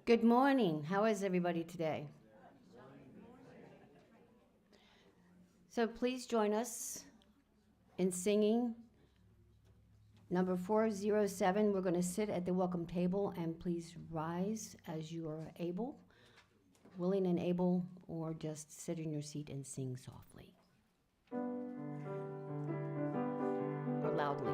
Good morning. How is everybody today? So please join us in singing number 407. We're going to sit at the welcome table, and please rise as you are able, willing and able, or just sit in your seat and sing softly or loudly.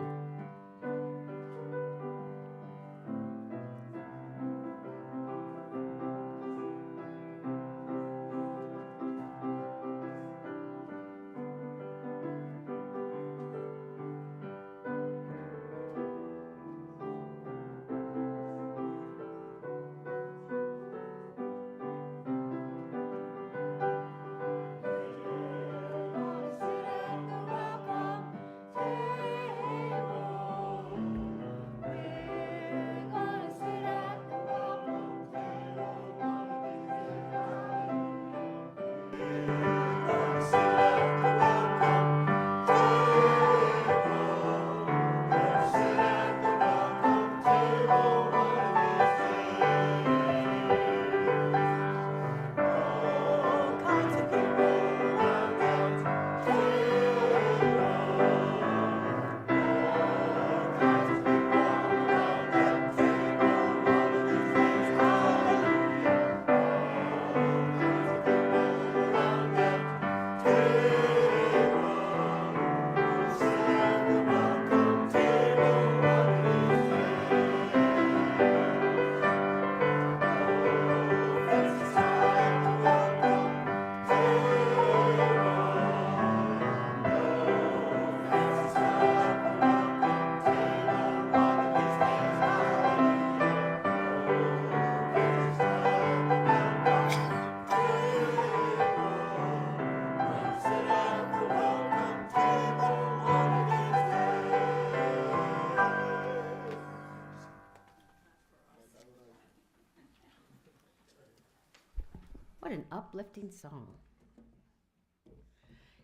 What an uplifting song.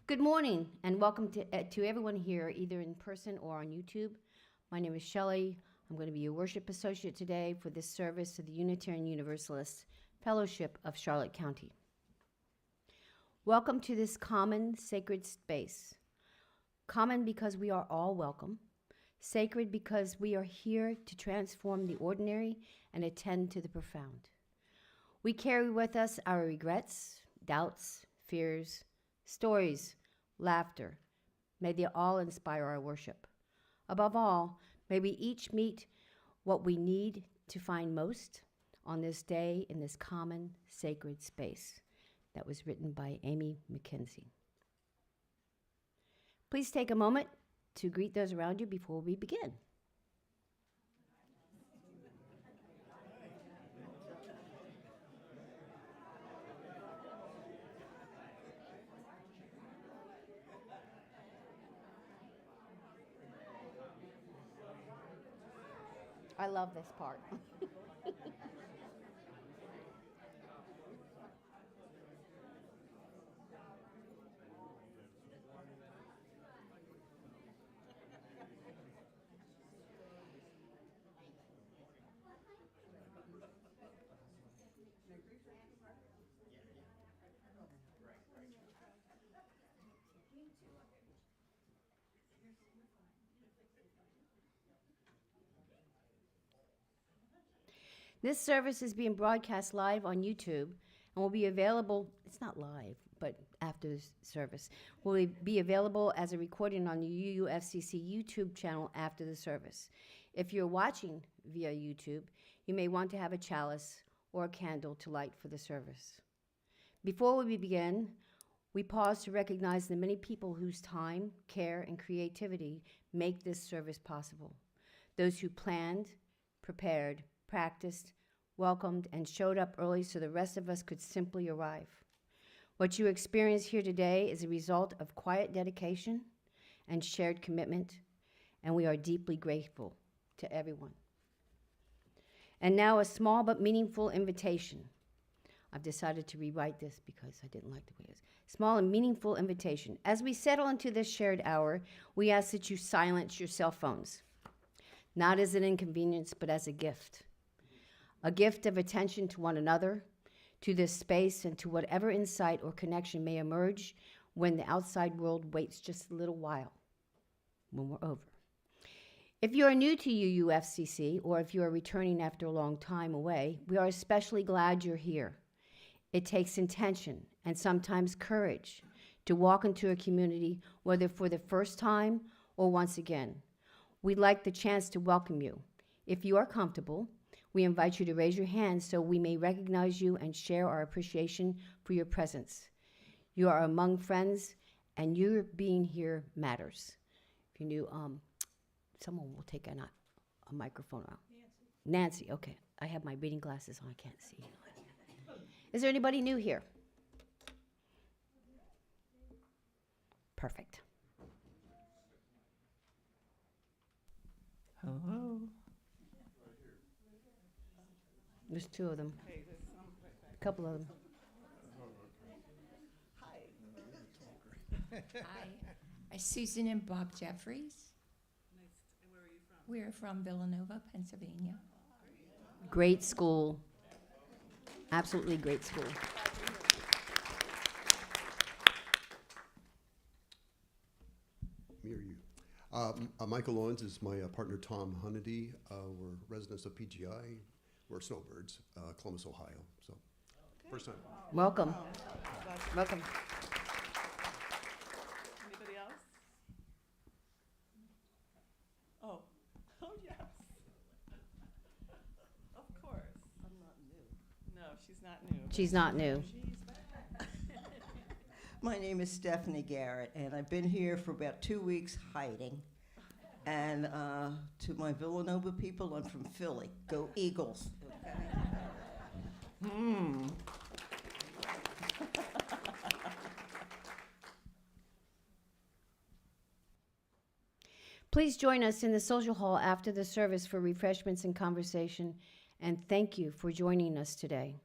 Good morning, and welcome to everyone here, either in person or on YouTube. My name is Shelley. I'm going to be your worship associate today for this service of the Unitarian Universalist Fellowship of Charlotte County. Welcome to this common, sacred space. Common because we are all welcome. Sacred because we are here to transform the ordinary and attend to the profound. We carry with us our regrets, doubts, fears, stories, laughter. May they all inspire our worship. Above all, may we each meet what we need to find most on this day in this common, sacred space. That was written by Amy McKenzie. Please take a moment to greet those around you before we begin. I love this part. This service is being broadcast live on YouTube and will be available, it's not live, but after this service, will be available as a recording on the UUFCC YouTube channel after the service. If you're watching via YouTube, you may want to have a chalice or a candle to light for the service. Before we begin, we pause to recognize the many people whose time, care, and creativity make this service possible. Those who planned, prepared, practiced, welcomed, and showed up early so the rest of us could simply arrive. What you experience here today is a result of quiet dedication and shared commitment, and we are deeply grateful to everyone. And now a small but meaningful invitation. I've decided to rewrite this because I didn't like the way it is. Small and meaningful invitation. As we settle into this shared hour, we ask that you silence your cell phones, not as an inconvenience, but as a gift. a gift of attention to one another, to this space, and to whatever insight or connection may emerge when the outside world waits just a little while when we're over. If you are new to UUFCC, or if you are returning after a long time away, we are especially glad you're here. It takes intention and sometimes courage to walk into a community, whether for the first time or once again. We'd like the chance to welcome you. If you are comfortable, we invite you to raise your hand so we may recognize you and share our appreciation for your presence. You are among friends, and your being here matters. If you knew, someone will take a microphone out. Nancy, okay. I have my reading glasses on, I can't see. Is there anybody new here? Perfect. Hello. There's two of them. A couple of them. Hi, I'm Susan and Bob Jeffries. And where are you from? We're from Villanova, Pennsylvania. Great school. Absolutely great school. Me or you? Michael Owens is my partner, Tom Hunnedy. We're residents of PGI. We're snowbirds, Columbus, Ohio. So, first time. Welcome. Welcome. Anybody else? Oh, oh yes. Of course. I'm not new. No, she's not new. She's not new. My name is Stephanie Garrett, and I've been here for about 2 weeks hiding. And to my Villanova people, I'm from Philly. Go Eagles. Okay. Please join us in the social hall after the service for refreshments and conversation, and thank you for joining us today.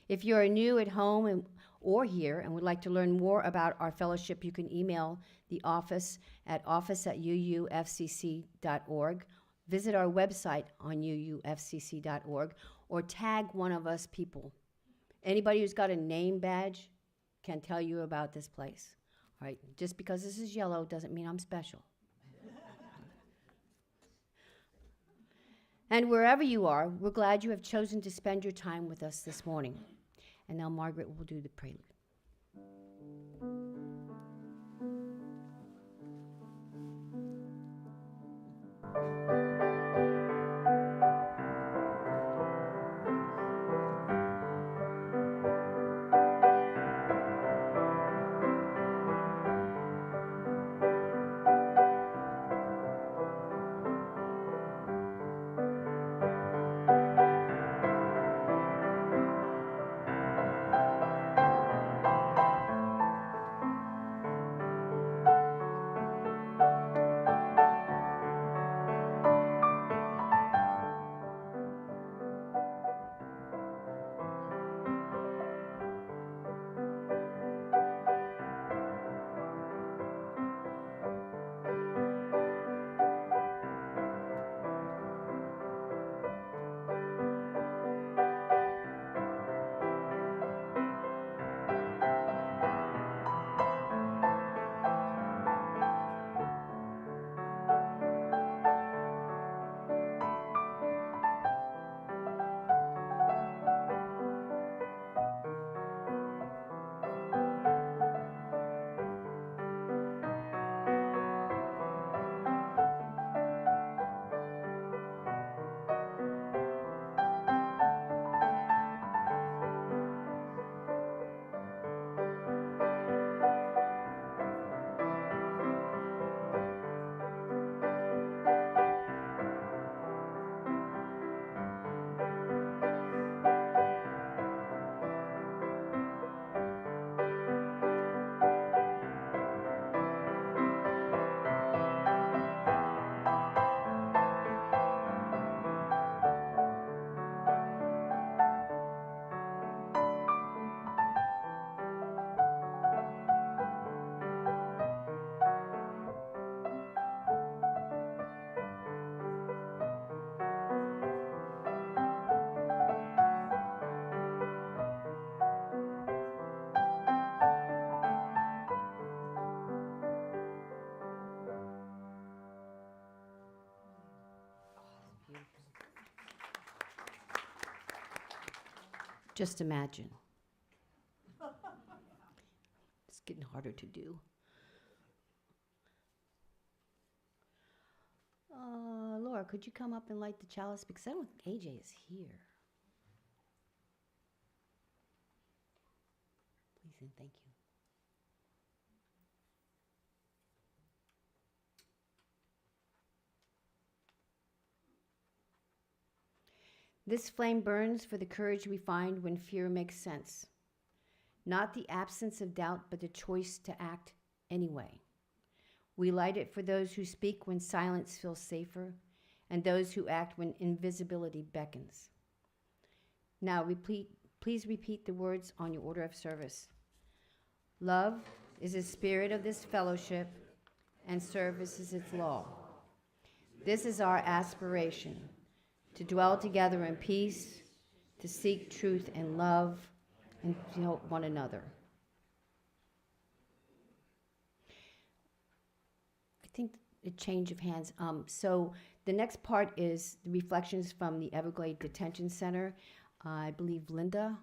If you are new at home or here and would like to learn more about our fellowship, you can email the office at office@uufcc.org, visit our website on uufcc.org, or tag one of us people. Anybody who's got a name badge can tell you about this place. All right, just because this is yellow doesn't mean I'm special. And wherever you are, we're glad you have chosen to spend your time with us this morning. And now Margaret will do the prelude. Just imagine. It's getting harder to do. Laura, could you come up and light the chalice? Because I don't think AJ is here. Please and thank you. This flame burns for the courage we find when fear makes sense. Not the absence of doubt, but the choice to act anyway. We light it for those who speak when silence feels safer, and those who act when invisibility beckons. Now, please repeat the words on your order of service. Love is the spirit of this fellowship, and service is its law. This is our aspiration, to dwell together in peace, to seek truth and love, and to help one another. I think a change of hands. So the next part is the reflections from the Everglade Detention Center. I believe Linda,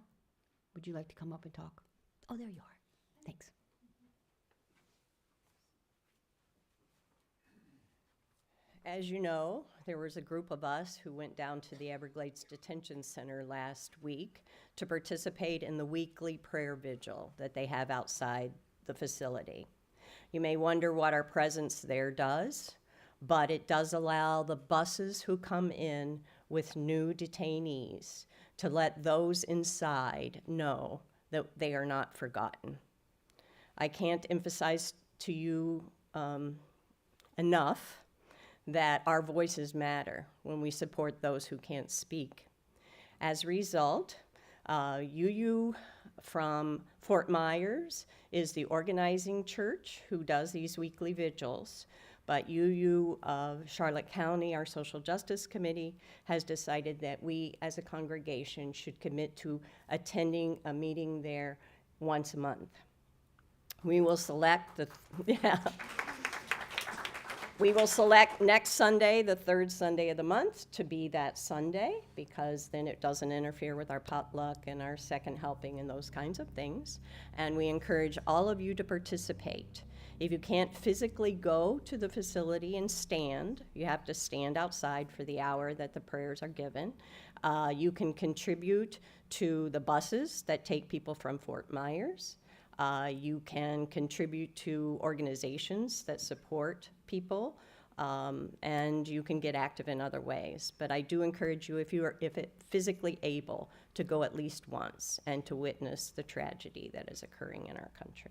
would you like to come up and talk? Oh, there you are. Thanks. As you know, there was a group of us who went down to the Everglades Detention Center last week to participate in the weekly prayer vigil that they have outside the facility. You may wonder what our presence there does, but it does allow the buses who come in with new detainees to let those inside know that they are not forgotten. I can't emphasize to you enough that our voices matter when we support those who can't speak. As a result, UU from Fort Myers is the organizing church who does these weekly vigils, but UU of Charlotte County, our Social Justice Committee, has decided that we as a congregation should commit to attending a meeting there once a month. We will select We will select next Sunday, the third Sunday of the month, to be that Sunday, because then it doesn't interfere with our potluck and our second helping and those kinds of things. And we encourage all of you to participate. If you can't physically go to the facility and stand, you have to stand outside for the hour that the prayers are given. You can contribute to the buses that take people from Fort Myers. You can contribute to organizations that support people, and you can get active in other ways. But I do encourage you, if physically able, to go at least once and to witness the tragedy that is occurring in our country.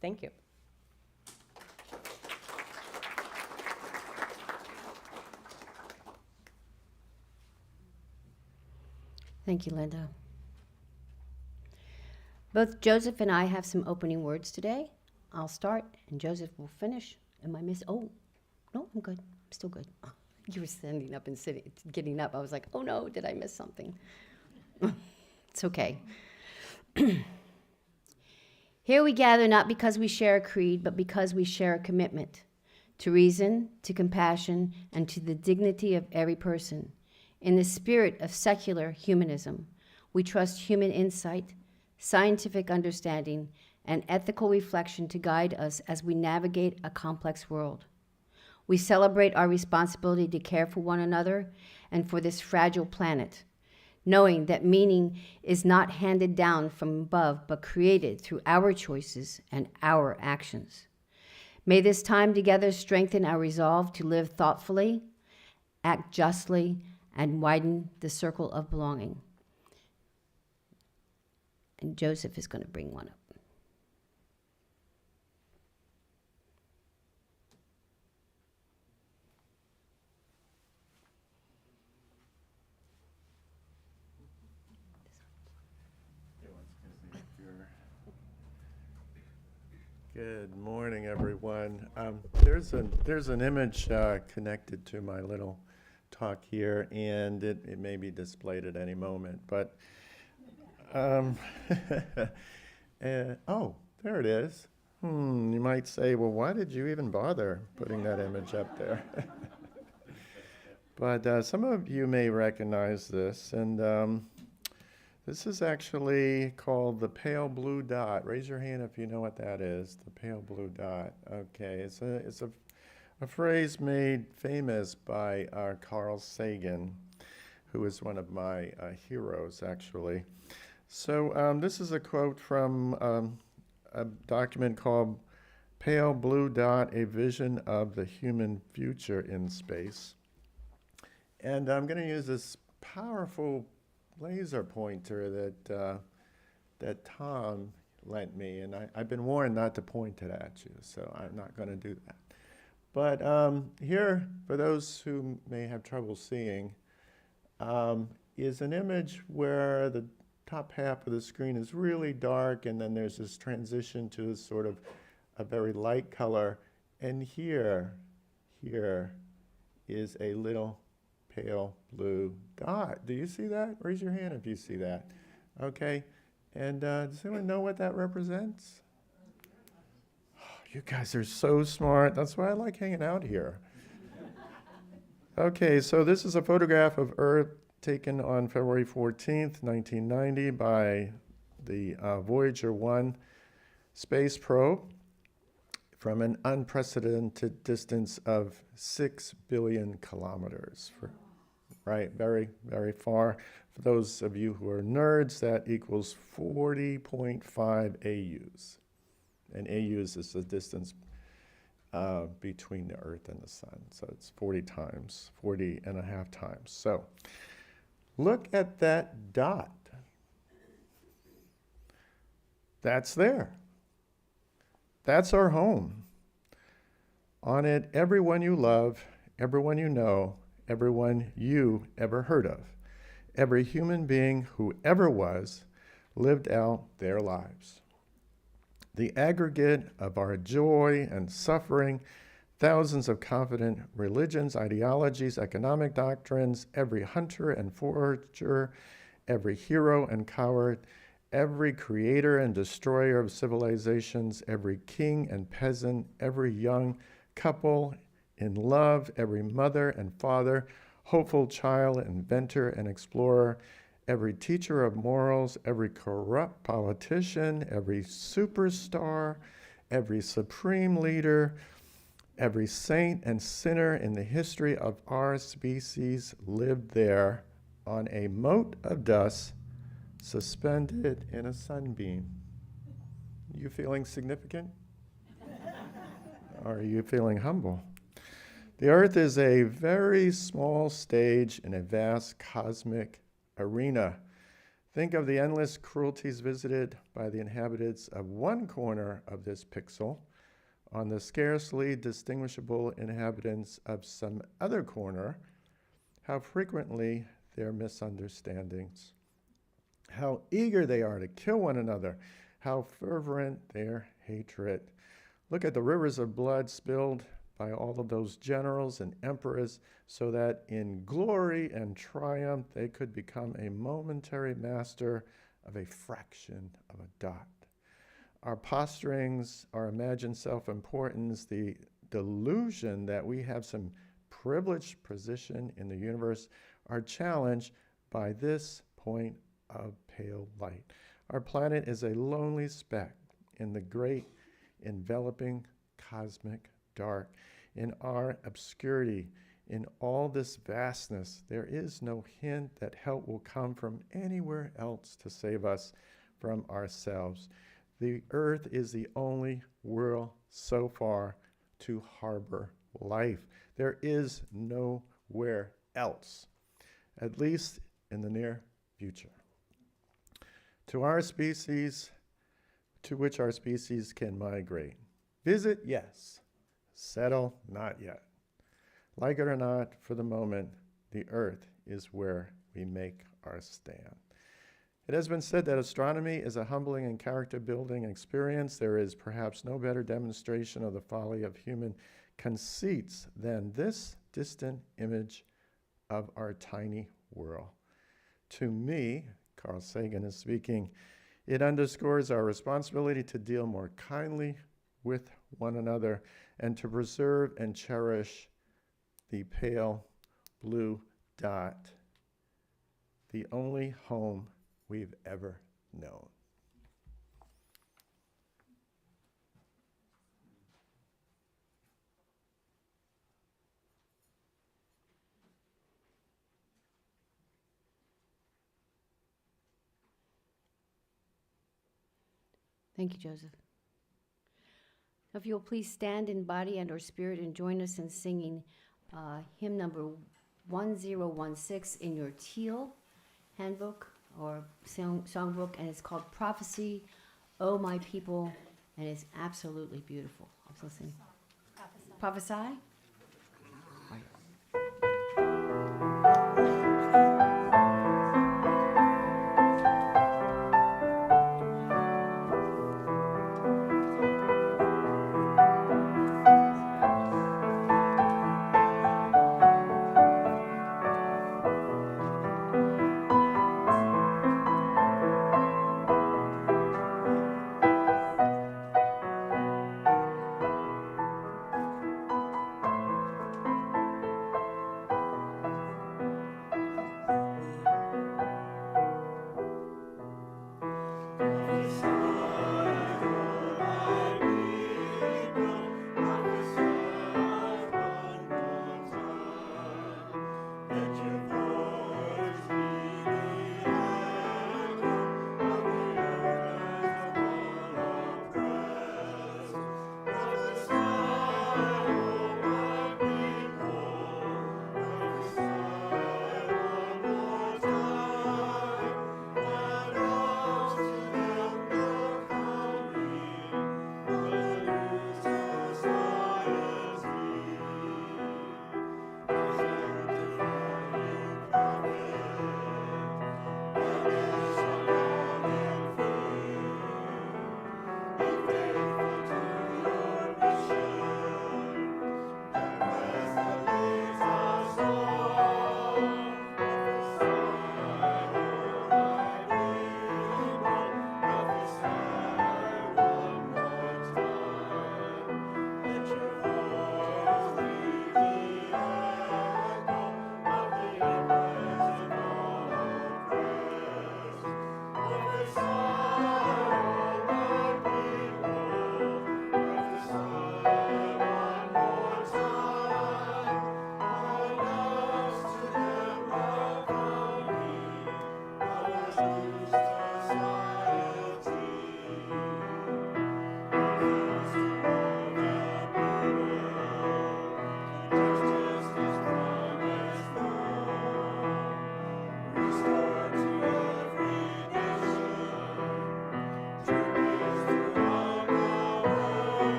Thank you. Thank you, Linda. Both Joseph and I have some opening words today. I'll start, and Joseph will finish. Am I oh, no, I'm good. I'm still good. Oh, you were standing up and getting up. I was like, oh no, did I miss something? It's okay. Here we gather not because we share a creed, but because we share a commitment to reason, to compassion, and to the dignity of every person. In the spirit of secular humanism, we trust human insight, scientific understanding, and ethical reflection to guide us as we navigate a complex world. We celebrate our responsibility to care for one another and for this fragile planet, knowing that meaning is not handed down from above, but created through our choices and our actions. May this time together strengthen our resolve to live thoughtfully, act justly, and widen the circle of belonging. And Joseph is going to bring one up. Good morning, everyone. There's an image connected to my little talk here, and it may be displayed at any moment. But oh, there it is. You might say, well, why did you even bother putting that image up there? But some of you may recognize this, and This is actually called the pale blue dot. Raise your hand if you know what that is, the pale blue dot. Okay, it's a phrase made famous by Carl Sagan, who is one of my heroes, actually. So this is a quote from a document called Pale Blue Dot, A Vision of the Human Future in Space. And I'm going to use this powerful laser pointer that Tom lent me, and I've been warned not to point it at you, so I'm not going to do that. But here, for those who may have trouble seeing, is an image where the top half of the screen is really dark, and then there's this transition to sort of a very light color, and here is a little pale blue dot. Do you see that? Raise your hand if you see that. Okay. And does anyone know what that represents? Oh, you guys are so smart. That's why I like hanging out here. Okay, so this is a photograph of Earth taken on February 14th, 1990 by the Voyager 1 space probe from an unprecedented distance of 6 billion kilometers. Right, very, very far. For those of you who are nerds, that equals 40.5 AUs. And AUs is the distance between the Earth and the Sun. So it's 40 and a half times. So look at that dot. That's there. That's our home. On it, everyone you love, everyone you know, everyone you ever heard of, every human being who ever was, lived out their lives. The aggregate of our joy and suffering, thousands of confident religions, ideologies, economic doctrines, every hunter and forager, every hero and coward, every creator and destroyer of civilizations, every king and peasant, every young couple in love, every mother and father, hopeful child, inventor and explorer, every teacher of morals, every corrupt politician, every superstar, every supreme leader, every saint and sinner in the history of our species lived there on a mote of dust suspended in a sunbeam. You feeling significant? Or are you feeling humble? The Earth is a very small stage in a vast cosmic arena. Think of the endless cruelties visited by the inhabitants of one corner of this pixel on the scarcely distinguishable inhabitants of some other corner, how frequently their misunderstandings, how eager they are to kill one another, how fervent their hatred. Look at the rivers of blood spilled by all of those generals and emperors so that in glory and triumph they could become a momentary master of a fraction of a dot. Our posturings, our imagined self-importance, the delusion that we have some privileged position in the universe are challenged by this point of pale light. Our planet is a lonely speck in the great enveloping cosmic dark. In our obscurity, in all this vastness, there is no hint that help will come from anywhere else to save us from ourselves. The Earth is the only world so far to harbor life. There is nowhere else, at least in the near future. To our species, to which our species can migrate. Visit, yes. Settle, not yet. Like it or not, for the moment, the Earth is where we make our stand. It has been said that astronomy is a humbling and character-building experience. There is perhaps no better demonstration of the folly of human conceits than this distant image of our tiny world. To me, Carl Sagan is speaking, it underscores our responsibility to deal more kindly with one another and to preserve and cherish the pale blue dot, the only home we've ever known. Thank you, Joseph. If you'll please stand in body and or spirit and join us in singing hymn number 1016 in your teal handbook or songbook, and it's called Prophecy, O My People, and it's absolutely beautiful. I was listening. Prophesy?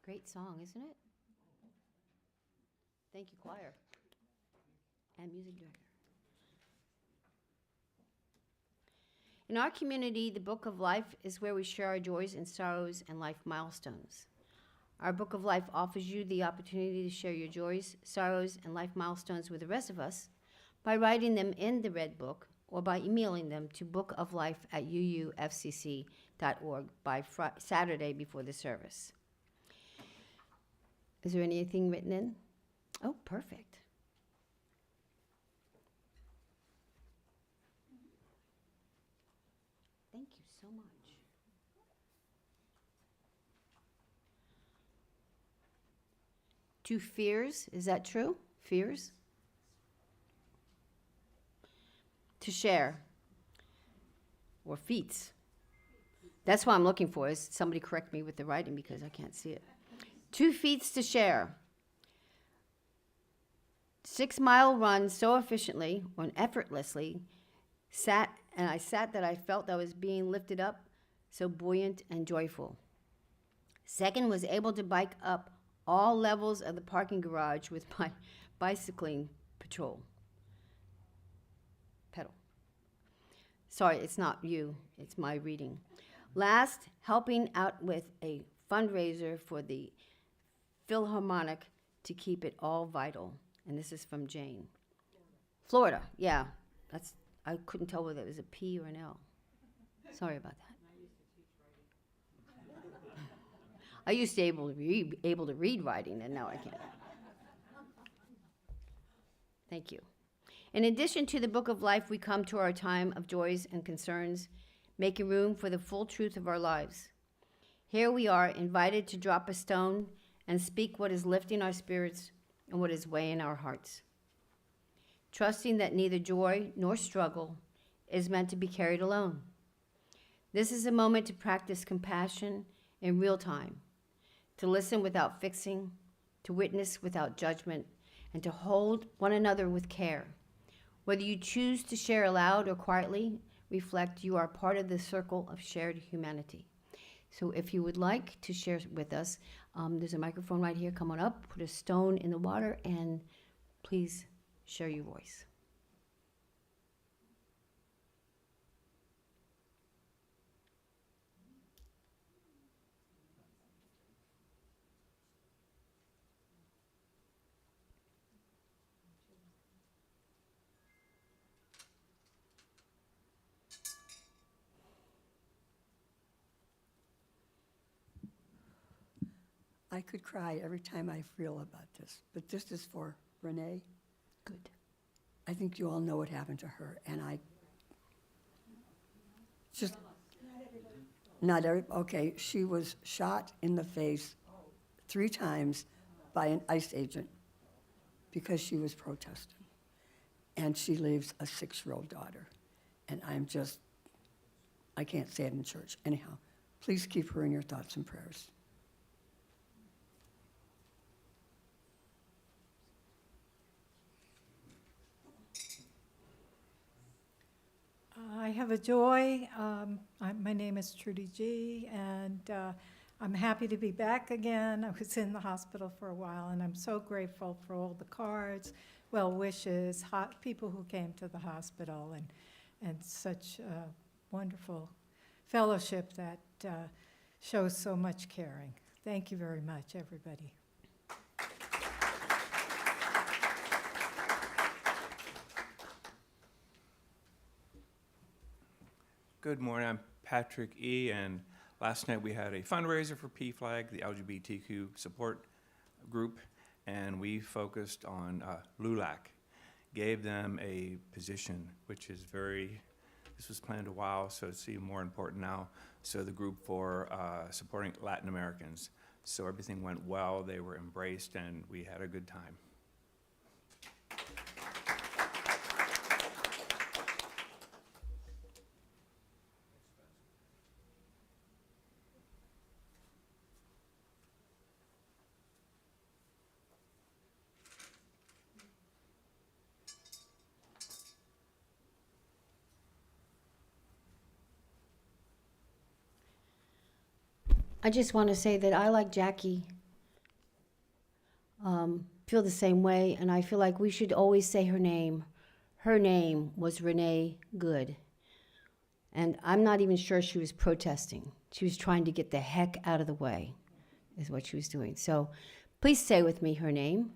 Great song, isn't it? Thank you, choir and music director. In our community, the Book of Life is where we share our joys and sorrows and life milestones. Our Book of Life offers you the opportunity to share your joys, sorrows, and life milestones with the rest of us by writing them in the Red Book or by emailing them to bookoflife@uufcc.org by Saturday before the service. Is there anything written in? Oh, perfect. Thank you so much. To fears, is that true? Fears? To share. Or feats. That's what I'm looking for, is somebody correct me with the writing because I can't see it. 2 feats to share. 6-mile run so efficiently or effortlessly, I sat that I felt I was being lifted up, so buoyant and joyful. Second, was able to bike up all levels of the parking garage with my bicycling pedal. Sorry, it's not you, it's my reading. Last, helping out with a fundraiser for the Philharmonic to keep it all vital. And this is from Jane. Florida, yeah. I couldn't tell whether it was a P or an L. Sorry about that. I used to be able to read writing, and now I can't. Thank you. In addition to the Book of Life, we come to our time of joys and concerns, making room for the full truth of our lives. Here we are, invited to drop a stone and speak what is lifting our spirits and what is weighing our hearts. Trusting that neither joy nor struggle is meant to be carried alone. This is a moment to practice compassion in real time, to listen without fixing, to witness without judgment, and to hold one another with care. Whether you choose to share aloud or quietly, reflect you are part of the circle of shared humanity. So if you would like to share with us, there's a microphone right here. Come on up, put a stone in the water, and please share your voice. I could cry every time I feel about this, but this is for Renee. Good. I think you all know what happened to her, and I just, okay, she was shot in the face 3 times by an ICE agent because she was protesting. And she leaves a 6-year-old daughter. And I can't say it in church. Anyhow, please keep her in your thoughts and prayers. I have a joy. My name is Trudy G, and I'm happy to be back again. I was in the hospital for a while, and I'm so grateful for all the cards, well wishes, people who came to the hospital, and such wonderful fellowship that shows so much caring. Thank you very much, everybody. Good morning, I'm Patrick E., and last night we had a fundraiser for PFLAG, the LGBTQ support group, and we focused on LULAC. Gave them a position, which is this was planned a while, so it's even more important now. So the group for supporting Latin Americans. So everything went well, they were embraced, and we had a good time. I just want to say that I, like Jackie, feel the same way, and I feel like we should always say her name. Her name was Renee Good. And I'm not even sure she was protesting. She was trying to get the heck out of the way, is what she was doing. So please say with me her name,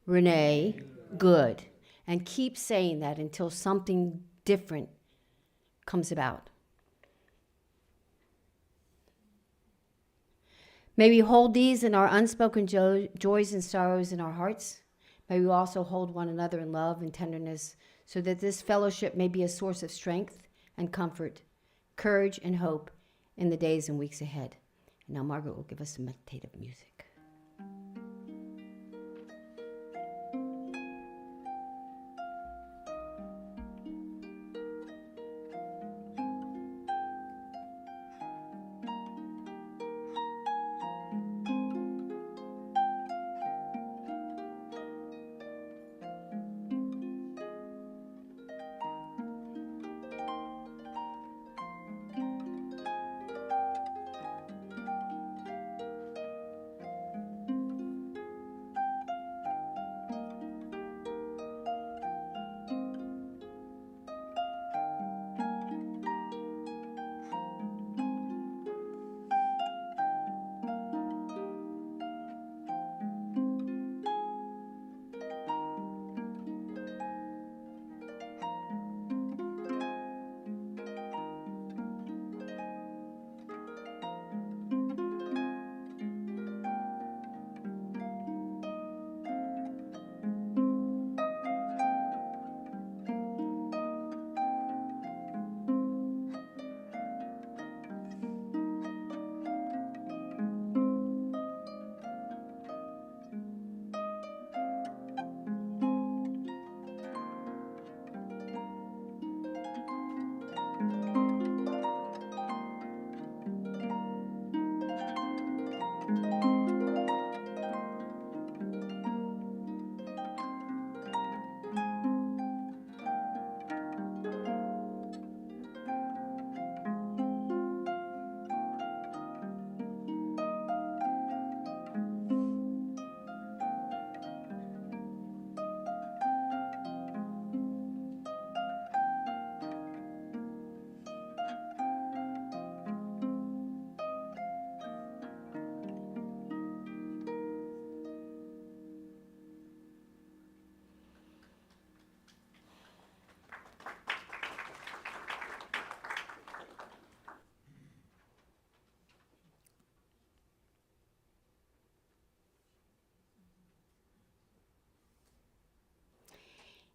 Renee Good. And keep saying that until something different comes about. May we hold these in our unspoken joys and sorrows in our hearts. May we also hold one another in love and tenderness, so that this fellowship may be a source of strength and comfort, courage and hope in the days and weeks ahead. And now Margaret will give us some meditative music.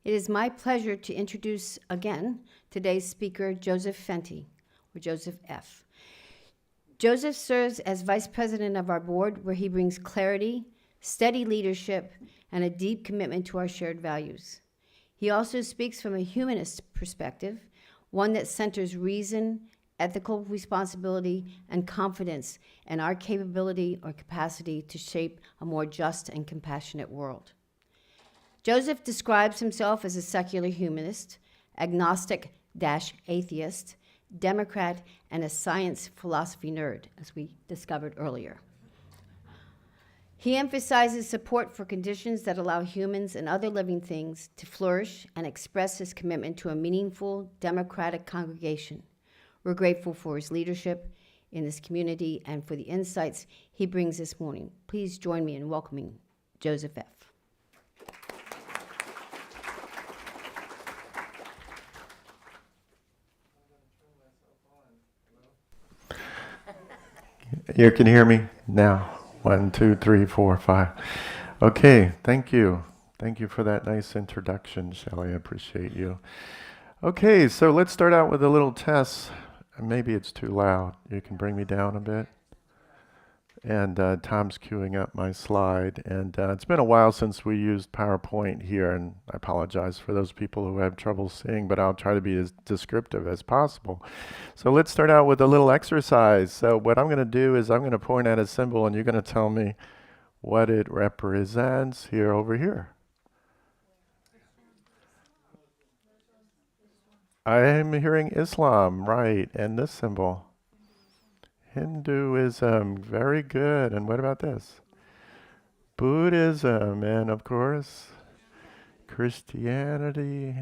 It is my pleasure to introduce again today's speaker, Joseph Fenty, or Joseph F. Joseph serves as vice president of our board, where he brings clarity, steady leadership, and a deep commitment to our shared values. He also speaks from a humanist perspective, one that centers reason, ethical responsibility, and confidence in our capability or capacity to shape a more just and compassionate world. Joseph describes himself as a secular humanist, agnostic-atheist, Democrat, and a science philosophy nerd, as we discovered earlier. He emphasizes support for conditions that allow humans and other living things to flourish and express his commitment to a meaningful, democratic congregation. We're grateful for his leadership in this community and for the insights he brings this morning. Please join me in welcoming Joseph F. You can hear me now. 1, 2, 3, 4, 5. Okay, thank you. Thank you for that nice introduction, Shelley. I appreciate you. Okay, so let's start out with a little test. Maybe it's too loud. You can bring me down a bit. And Tom's queuing up my slide. And it's been a while since we used PowerPoint here, and I apologize for those people who have trouble seeing, but I'll try to be as descriptive as possible. So let's start out with a little exercise. So what I'm going to do is I'm going to point at a symbol, and you're going to tell me what it represents here over here. I am hearing Islam, right, and this symbol. Hinduism, very good. And what about this? Buddhism, and of course, Christianity.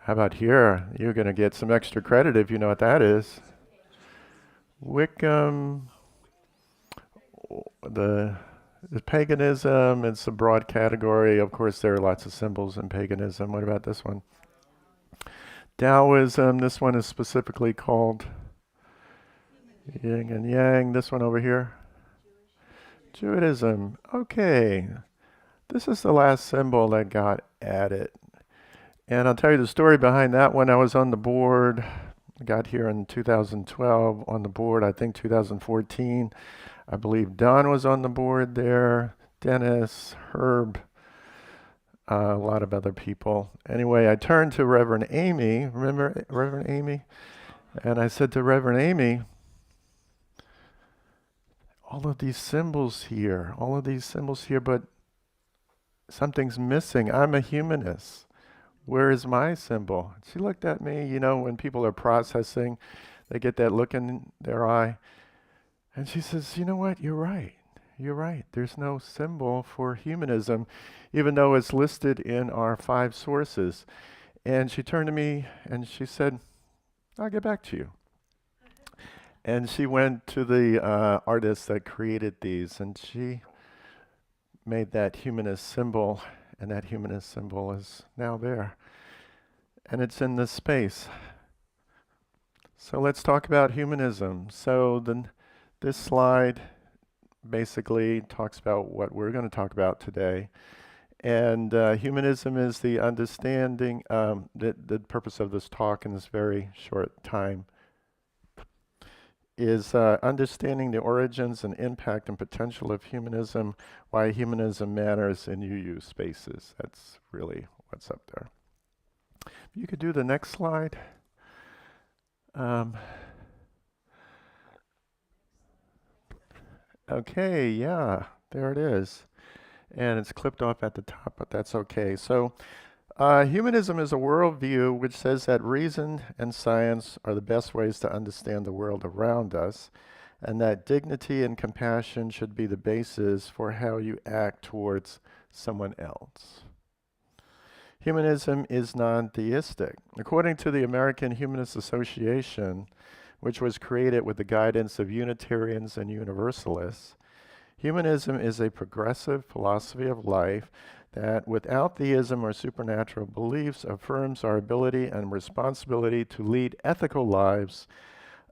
How about here? You're going to get some extra credit if you know what that is. Wiccan, the paganism, it's a broad category. Of course, there are lots of symbols in paganism. What about this one? Taoism, this one is specifically called yin and yang. This one over here? Judaism. Okay. This is the last symbol that got added. And I'll tell you the story behind that one. I was on the board. I got here in 2012 on the board, I think 2014. I believe Don was on the board there, Dennis, Herb, a lot of other people. Anyway, I turned to Reverend Amy. Remember Reverend Amy? And I said to Reverend Amy, all of these symbols here, but something's missing. I'm a humanist. Where is my symbol? She looked at me, you know, when people are processing, they get that look in their eye. And she says, you know what, you're right. There's no symbol for humanism, even though it's listed in our 5 sources. And she turned to me and she said, I'll get back to you. And she went to the artist that created these, and she made that humanist symbol, and that humanist symbol is now there. And it's in this space. So let's talk about humanism. So this slide basically talks about what we're going to talk about today. And humanism is the understanding, the purpose of this talk in this very short time is understanding the origins and impact and potential of humanism, why humanism matters in UU spaces. That's really what's up there. If you could do the next slide. Okay, yeah, there it is. And it's clipped off at the top, but that's okay. So humanism is a worldview which says that reason and science are the best ways to understand the world around us, and that dignity and compassion should be the basis for how you act towards someone else. Humanism is non-theistic. According to the American Humanist Association, which was created with the guidance of Unitarians and Universalists, humanism is a progressive philosophy of life that, without theism or supernatural beliefs, affirms our ability and responsibility to lead ethical lives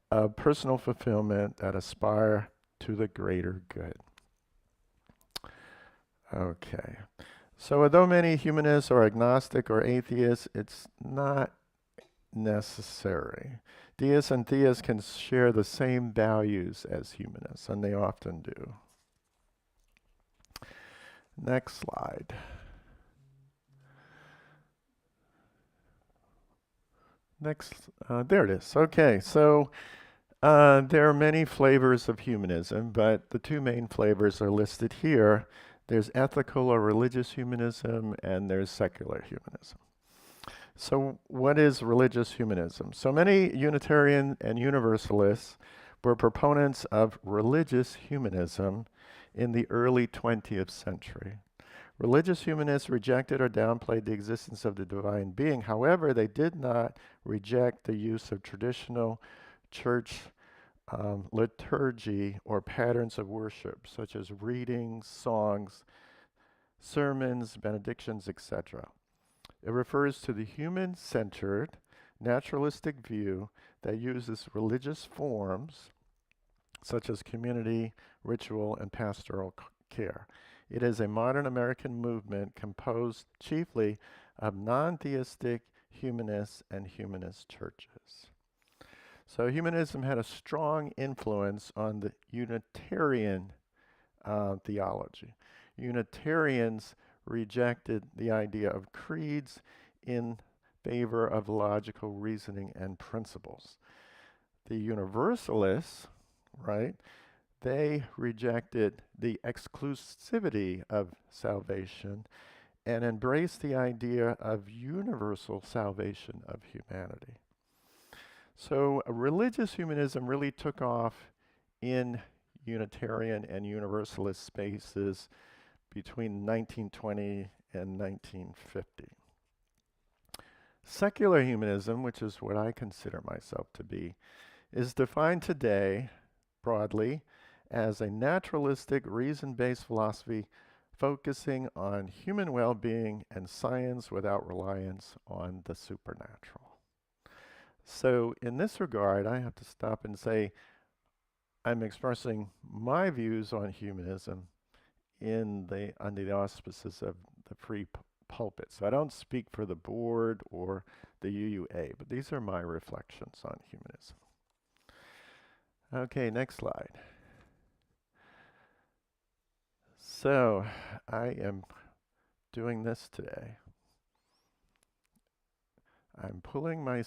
of personal fulfillment that aspire to the greater good. Okay. So although many humanists are agnostic or atheists, it's not necessary. Deists and theists can share the same values as humanists, and they often do. Next slide. Next, there it is. Okay, so there are many flavors of humanism, but the 2 main flavors are listed here. There's ethical or religious humanism, and there's secular humanism. So what is religious humanism? So many Unitarian and Universalists were proponents of religious humanism in the early 20th century. Religious humanists rejected or downplayed the existence of the divine being. However, they did not reject the use of traditional church liturgy or patterns of worship, such as readings, songs, sermons, benedictions, etc. It refers to the human-centered, naturalistic view that uses religious forms, such as community, ritual, and pastoral care. It is a modern American movement composed chiefly of non-theistic humanists and humanist churches. So humanism had a strong influence on the Unitarian theology. Unitarians rejected the idea of creeds in favor of logical reasoning and principles. The Universalists, right, they rejected the exclusivity of salvation and embraced the idea of universal salvation of humanity. So religious humanism really took off in Unitarian and Universalist spaces between 1920 and 1950. Secular humanism, which is what I consider myself to be, is defined today broadly as a naturalistic, reason-based philosophy focusing on human well-being and science without reliance on the supernatural. So in this regard, I have to stop and say I'm expressing my views on humanism under the auspices of the free pulpit. So I don't speak for the board or the UUA, but these are my reflections on humanism. Okay, next slide. So I am doing this today. I'm pulling my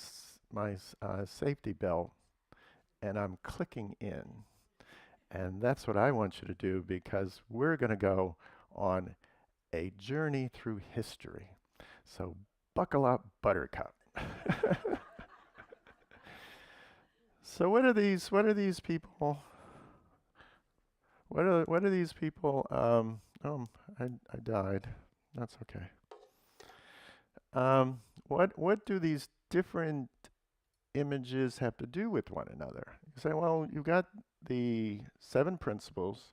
safety belt and I'm clicking in. And that's what I want you to do, because we're going to go on a journey through history. So buckle up, Buttercup. So what are these people? What are these people? I died. That's okay. What do these different images have to do with one another? You say, well, you've got the 7 principles.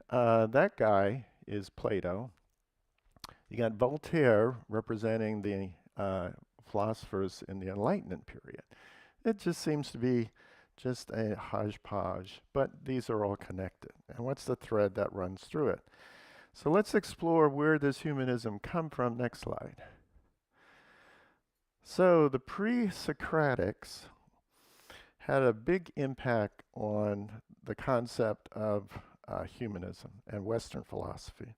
That guy is Plato. You got Voltaire representing the philosophers in the Enlightenment period. It just seems to be just a hodgepodge, but these are all connected. And what's the thread that runs through it? So let's explore where does humanism come from. Next slide. So the pre-Socratics had a big impact on the concept of humanism and Western philosophy.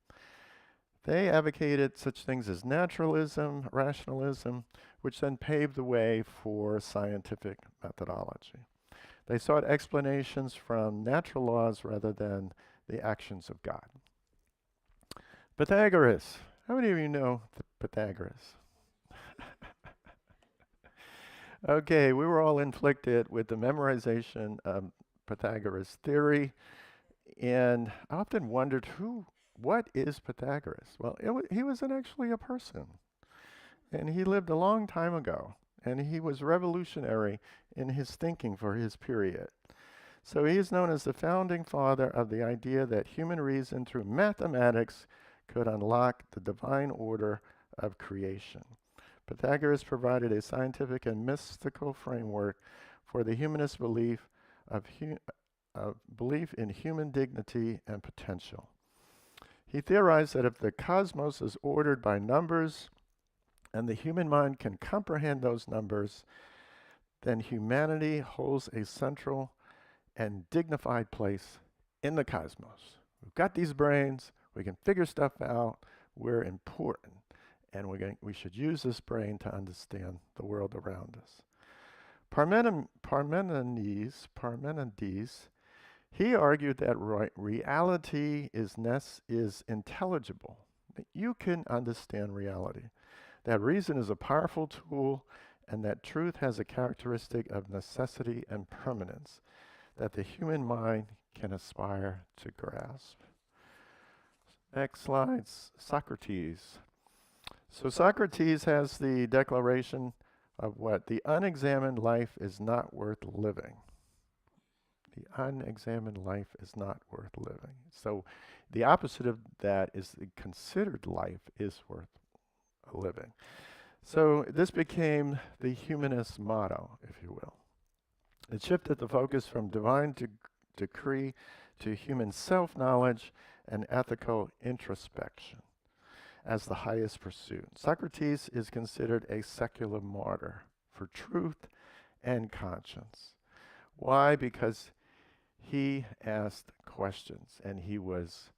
They advocated such things as naturalism, rationalism, which then paved the way for scientific methodology. They sought explanations from natural laws rather than the actions of God. Pythagoras. How many of you know Pythagoras? Okay, we were all inflicted with the memorization of Pythagoras' theory, and I often wondered what is Pythagoras? Well, he was actually a person, and he lived a long time ago, and he was revolutionary in his thinking for his period. So he is known as the founding father of the idea that human reason through mathematics could unlock the divine order of creation. Pythagoras provided a scientific and mystical framework for the humanist belief in human dignity and potential. He theorized that if the cosmos is ordered by numbers and the human mind can comprehend those numbers, then humanity holds a central and dignified place in the cosmos. We've got these brains, we can figure stuff out, we're important, and we should use this brain to understand the world around us. Parmenides, he argued that reality is intelligible, that you can understand reality, that reason is a powerful tool, and that truth has a characteristic of necessity and permanence that the human mind can aspire to grasp. Next slide, Socrates. So Socrates has the declaration of what? The unexamined life is not worth living. The unexamined life is not worth living. So the opposite of that is the considered life is worth living. So this became the humanist motto, if you will. It shifted the focus from divine decree to human self-knowledge and ethical introspection as the highest pursuit. Socrates is considered a secular martyr for truth and conscience. Why? Because he asked questions and he was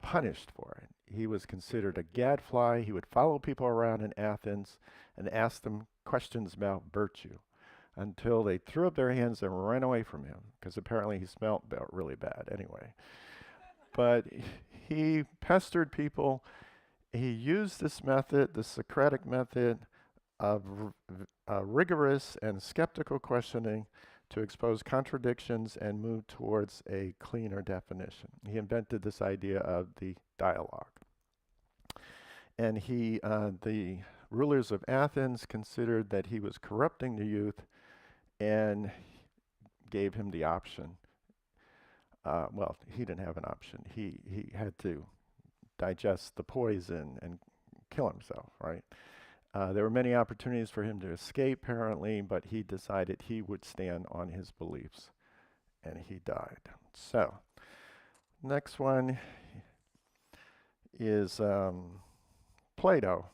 punished for it. He was considered a gadfly. He would follow people around in Athens and ask them questions about virtue until they threw up their hands and ran away from him, because apparently he smelled really bad anyway. But he pestered people. He used this method, the Socratic method of rigorous and skeptical questioning, to expose contradictions and move towards a cleaner definition. He invented this idea of the dialogue. And the rulers of Athens considered that he was corrupting the youth and gave him the option. Well, he didn't have an option. He had to digest the poison and kill himself, right? There were many opportunities for him to escape, apparently, but he decided he would stand on his beliefs, and he died. So, next one is Plato.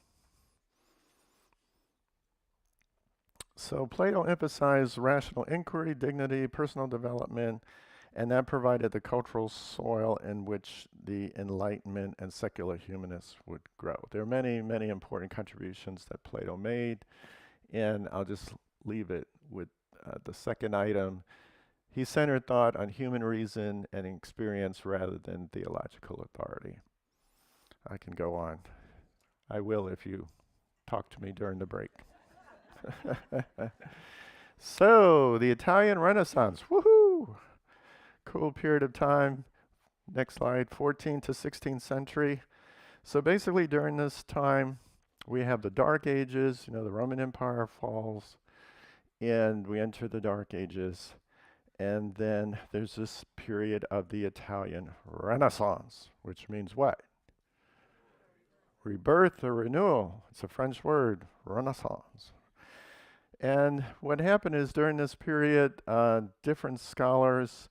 So Plato emphasized rational inquiry, dignity, personal development, and that provided the cultural soil in which the Enlightenment and secular humanists would grow. There are many, many important contributions that Plato made, and I'll just leave it with the second item. He centered thought on human reason and experience rather than theological authority. I can go on. I will if you talk to me during the break. So, the Italian Renaissance. Woohoo! Cool period of time. Next slide, 14th to 16th century. So basically during this time, we have the Dark Ages, the Roman Empire falls, and we enter the Dark Ages. And then there's this period of the Italian Renaissance, which means what? Rebirth or renewal. It's a French word, Renaissance. And what happened is during this period, different scholars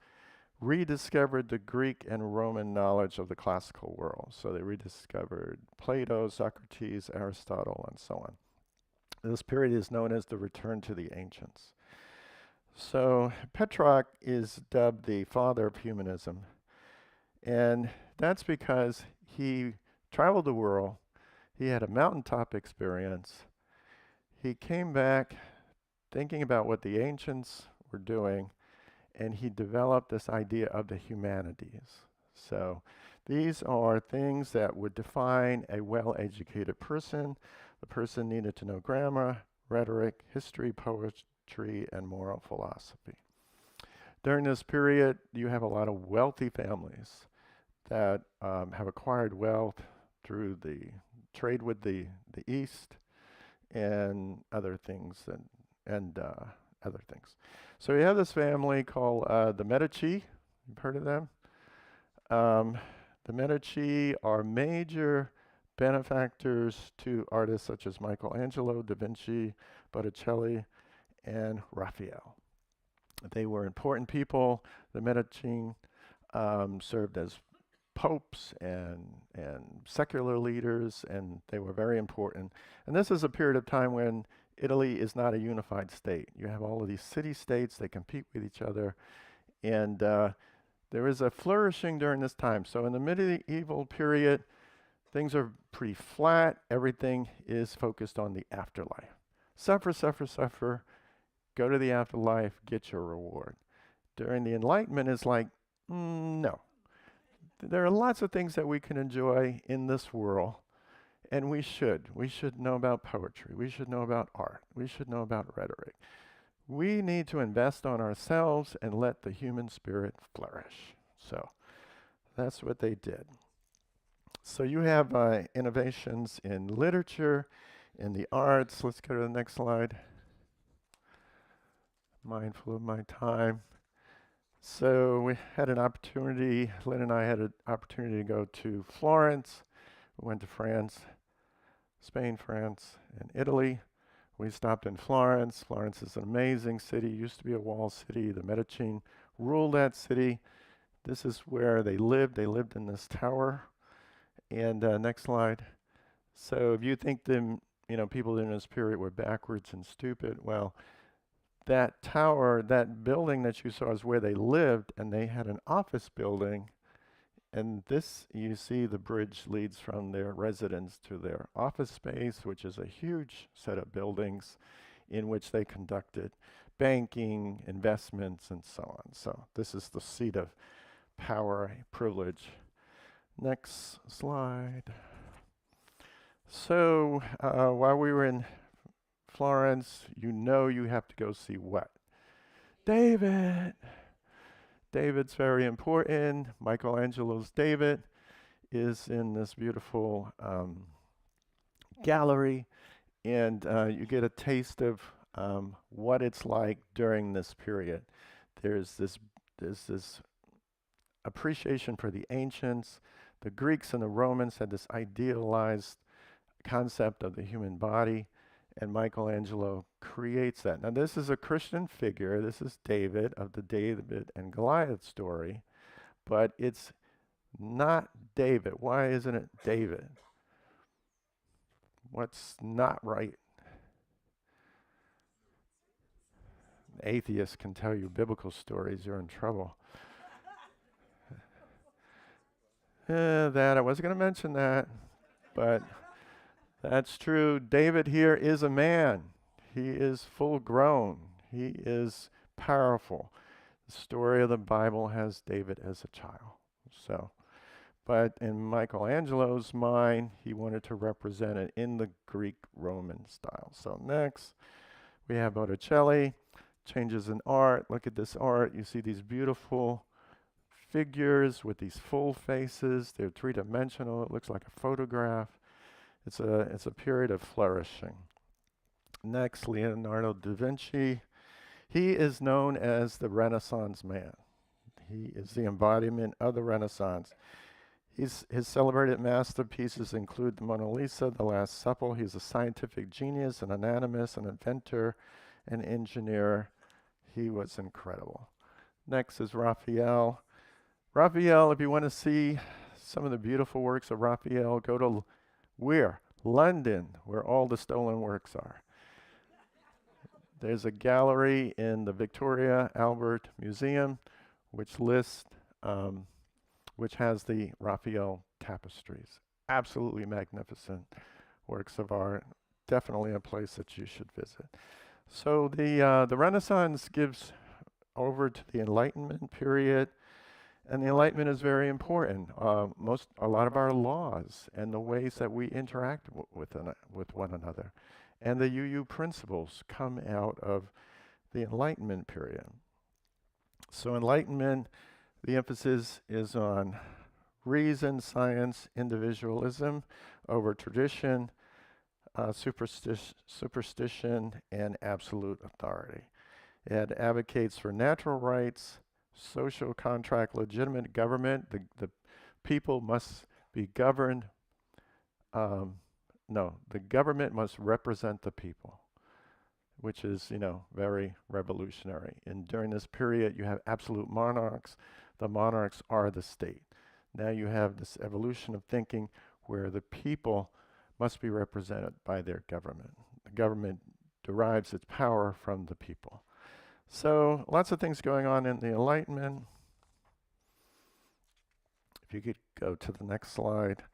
rediscovered the Greek and Roman knowledge of the classical world. So they rediscovered Plato, Socrates, Aristotle, and so on. This period is known as the return to the ancients. So Petrarch is dubbed the father of humanism. And that's because he traveled the world. He had a mountaintop experience. He came back thinking about what the ancients were doing, and he developed this idea of the humanities. So these are things that would define a well-educated person. The person needed to know grammar, rhetoric, history, poetry, and moral philosophy. During this period, you have a lot of wealthy families that have acquired wealth through the trade with the East and other things and other things. So we have this family called the Medici. You've heard of them? The Medici are major benefactors to artists such as Michelangelo, Da Vinci, Botticelli, and Raphael. They were important people. The Medici served as popes and secular leaders, and they were very important. And this is a period of time when Italy is not a unified state. You have all of these city-states, they compete with each other, and there is a flourishing during this time. So in the medieval period, things are pretty flat. Everything is focused on the afterlife. Suffer, suffer, suffer, go to the afterlife, get your reward. During the Enlightenment, it's like, no. There are lots of things that we can enjoy in this world, and we should. We should know about poetry. We should know about art. We should know about rhetoric. We need to invest on ourselves and let the human spirit flourish. So that's what they did. So you have innovations in literature, in the arts. Let's go to the next slide. Mindful of my time. So we had an opportunity, Lynn and I had an opportunity to go to Florence. We went to France, Spain, France, and Italy. We stopped in Florence. Florence is an amazing city, used to be a walled city. The Medici ruled that city. This is where they lived. They lived in this tower. And next slide. So if you think people in this period were backwards and stupid, well, that tower, that building that you saw is where they lived, and they had an office building. And this, you see the bridge leads from their residence to their office space, which is a huge set of buildings in which they conducted banking, investments, and so on. So this is the seat of power, privilege. Next slide. So while we were in Florence, you have to go see what? David. David's very important. Michelangelo's David is in this beautiful gallery, and you get a taste of what it's like during this period. There's this appreciation for the ancients. The Greeks and the Romans had this idealized concept of the human body, and Michelangelo creates that. Now, this is a Christian figure. This is David of the David and Goliath story, but it's not David. Why isn't it David? What's not right? Atheists can tell you biblical stories, you're in trouble. That I wasn't going to mention that, but that's true. David here is a man. He is full grown. He is powerful. The story of the Bible has David as a child. So, but in Michelangelo's mind, he wanted to represent it in the Greek-Roman style. So next, we have Botticelli. Changes in art. Look at this art. You see these beautiful figures with these full faces. They're three-dimensional. It looks like a photograph. It's a period of flourishing. Next, Leonardo da Vinci. He is known as the Renaissance man. He is the embodiment of the Renaissance. His celebrated masterpieces include the Mona Lisa, The Last Supper. He's a scientific genius, an anatomist, an inventor, an engineer. He was incredible. Next is Raphael. Raphael, if you want to see some of the beautiful works of Raphael, go to where? London, where all the stolen works are. There's a gallery in the Victoria Albert Museum, which lists, which has the Raphael tapestries. Absolutely magnificent works of art. Definitely a place that you should visit. So the Renaissance gives over to the Enlightenment period, and the Enlightenment is very important. A lot of our laws and the ways that we interact with one another, and the UU principles come out of the Enlightenment period. So Enlightenment, the emphasis is on reason, science, individualism over tradition, superstition, and absolute authority. It advocates for natural rights, social contract, legitimate government. The people must be governed. The government must represent the people, which is, very revolutionary. And during this period, you have absolute monarchs. The monarchs are the state. Now you have this evolution of thinking where the people must be represented by their government. The government derives its power from the people. So lots of things going on in the Enlightenment. If you could go to the next slide,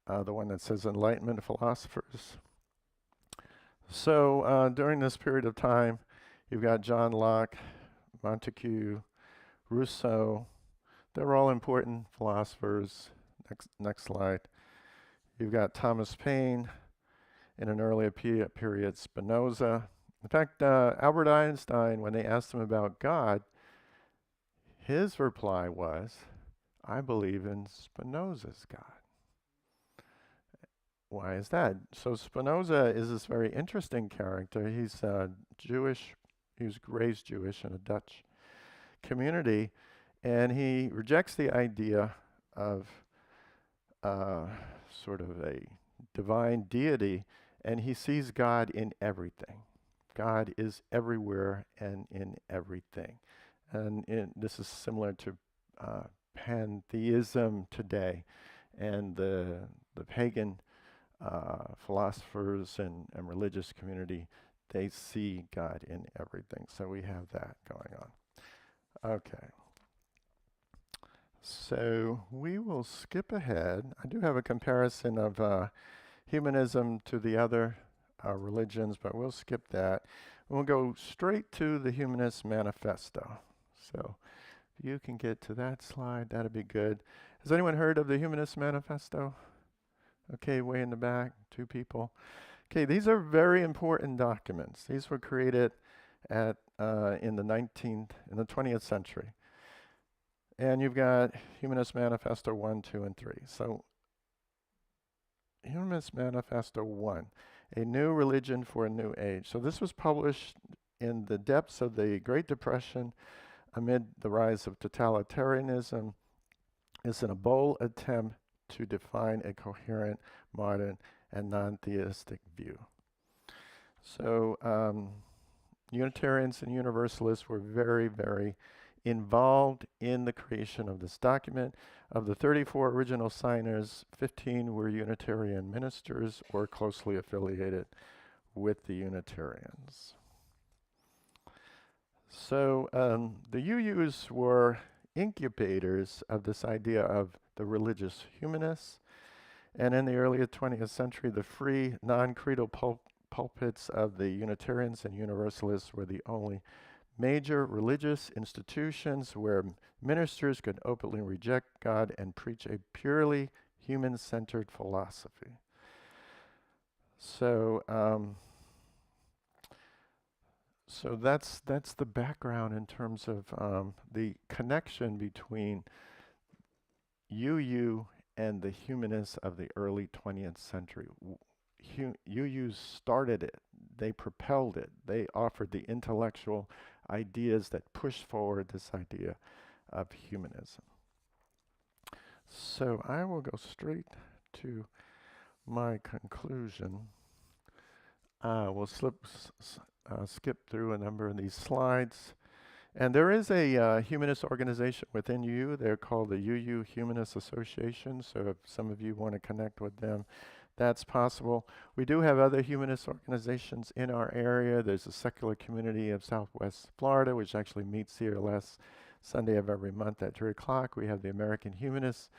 the one that says Enlightenment philosophers. So during this period of time, you've got John Locke, Montesquieu, Rousseau. They're all important philosophers. Next slide. You've got Thomas Paine, in an earlier period, Spinoza. In fact, Albert Einstein, when they asked him about God, his reply was, I believe in Spinoza's God. Why is that? So Spinoza is this very interesting character. He's Jewish. He was raised Jewish in a Dutch community, and he rejects the idea of sort of a divine deity, and he sees God in everything. God is everywhere and in everything. And this is similar to pantheism today, and the pagan philosophers and religious community, they see God in everything. So we have that going on. Okay. So we will skip ahead. I do have a comparison of humanism to the other religions, but we'll skip that. We'll go straight to the Humanist Manifesto. So if you can get to that slide, that'd be good. Has anyone heard of the Humanist Manifesto? Okay, way in the back, 2 people. Okay, these are very important documents. These were created at in the 20th century. And you've got Humanist Manifesto 1, 2, and 3. So Humanist Manifesto 1, A New Religion for a New Age. So this was published in the depths of the Great Depression amid the rise of totalitarianism. It's in a bold attempt to define a coherent, modern, and non-theistic view. So Unitarians and Universalists were very, very involved in the creation of this document. Of the 34 original signers, 15 were Unitarian ministers or closely affiliated with the Unitarians. So the UUs were incubators of this idea of the religious humanists. And in the early 20th century, the free, non-creedal pulpits of the Unitarians and Universalists were the only major religious institutions where ministers could openly reject God and preach a purely human-centered philosophy. So, so that's the background in terms of the connection between UU and the humanists of the early 20th century. UU started it. They propelled it. They offered the intellectual ideas that pushed forward this idea of humanism. So I will go straight to my conclusion. We'll skip through a number of these slides. And there is a humanist organization within UU. They're called the UU Humanist Association. So if some of you want to connect with them, that's possible. We do have other humanist organizations in our area. There's a secular community of Southwest Florida, which actually meets here last Sunday of every month at 3 o'clock. We have the American Humanist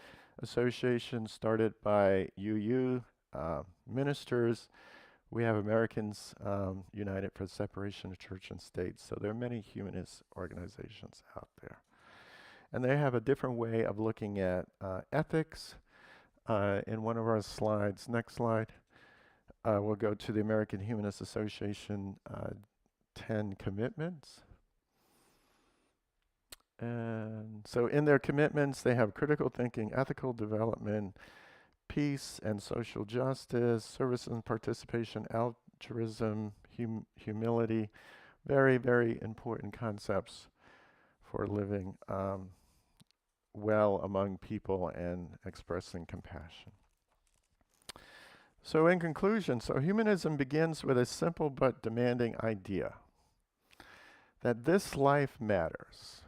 Association, started by UU ministers. We have Americans United for the Separation of Church and State. So there are many humanist organizations out there. And they have a different way of looking at ethics. In one of our slides, next slide, we'll go to the American Humanist Association 10 commitments. And so in their commitments, they have critical thinking, ethical development, peace and social justice, service and participation, altruism, humility, very, very important concepts for living well among people and expressing compassion. So in conclusion, so humanism begins with a simple but demanding idea that this life matters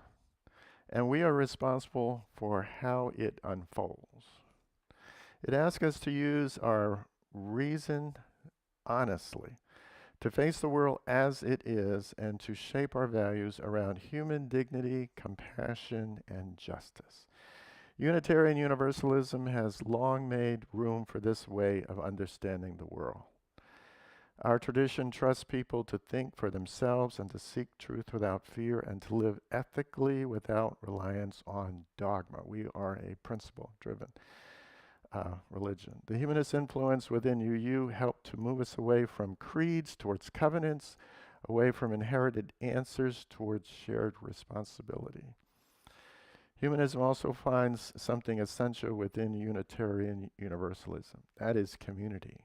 and we are responsible for how it unfolds. It asks us to use our reason honestly, to face the world as it is, and to shape our values around human dignity, compassion, and justice. Unitarian Universalism has long made room for this way of understanding the world. Our tradition trusts people to think for themselves and to seek truth without fear and to live ethically without reliance on dogma. We are a principle-driven religion. The humanist influence within UU helped to move us away from creeds towards covenants, away from inherited answers towards shared responsibility. Humanism also finds something essential within Unitarian Universalism. That is community.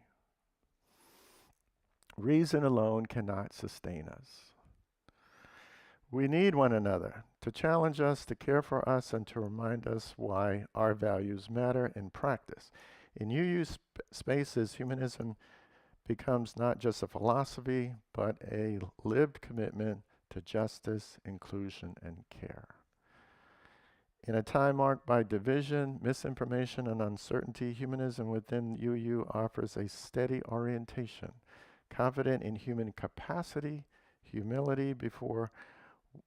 Reason alone cannot sustain us. We need one another to challenge us, to care for us, and to remind us why our values matter in practice. In UU spaces, humanism becomes not just a philosophy, but a lived commitment to justice, inclusion, and care. In a time marked by division, misinformation, and uncertainty, humanism within UU offers a steady orientation, confident in human capacity, humility before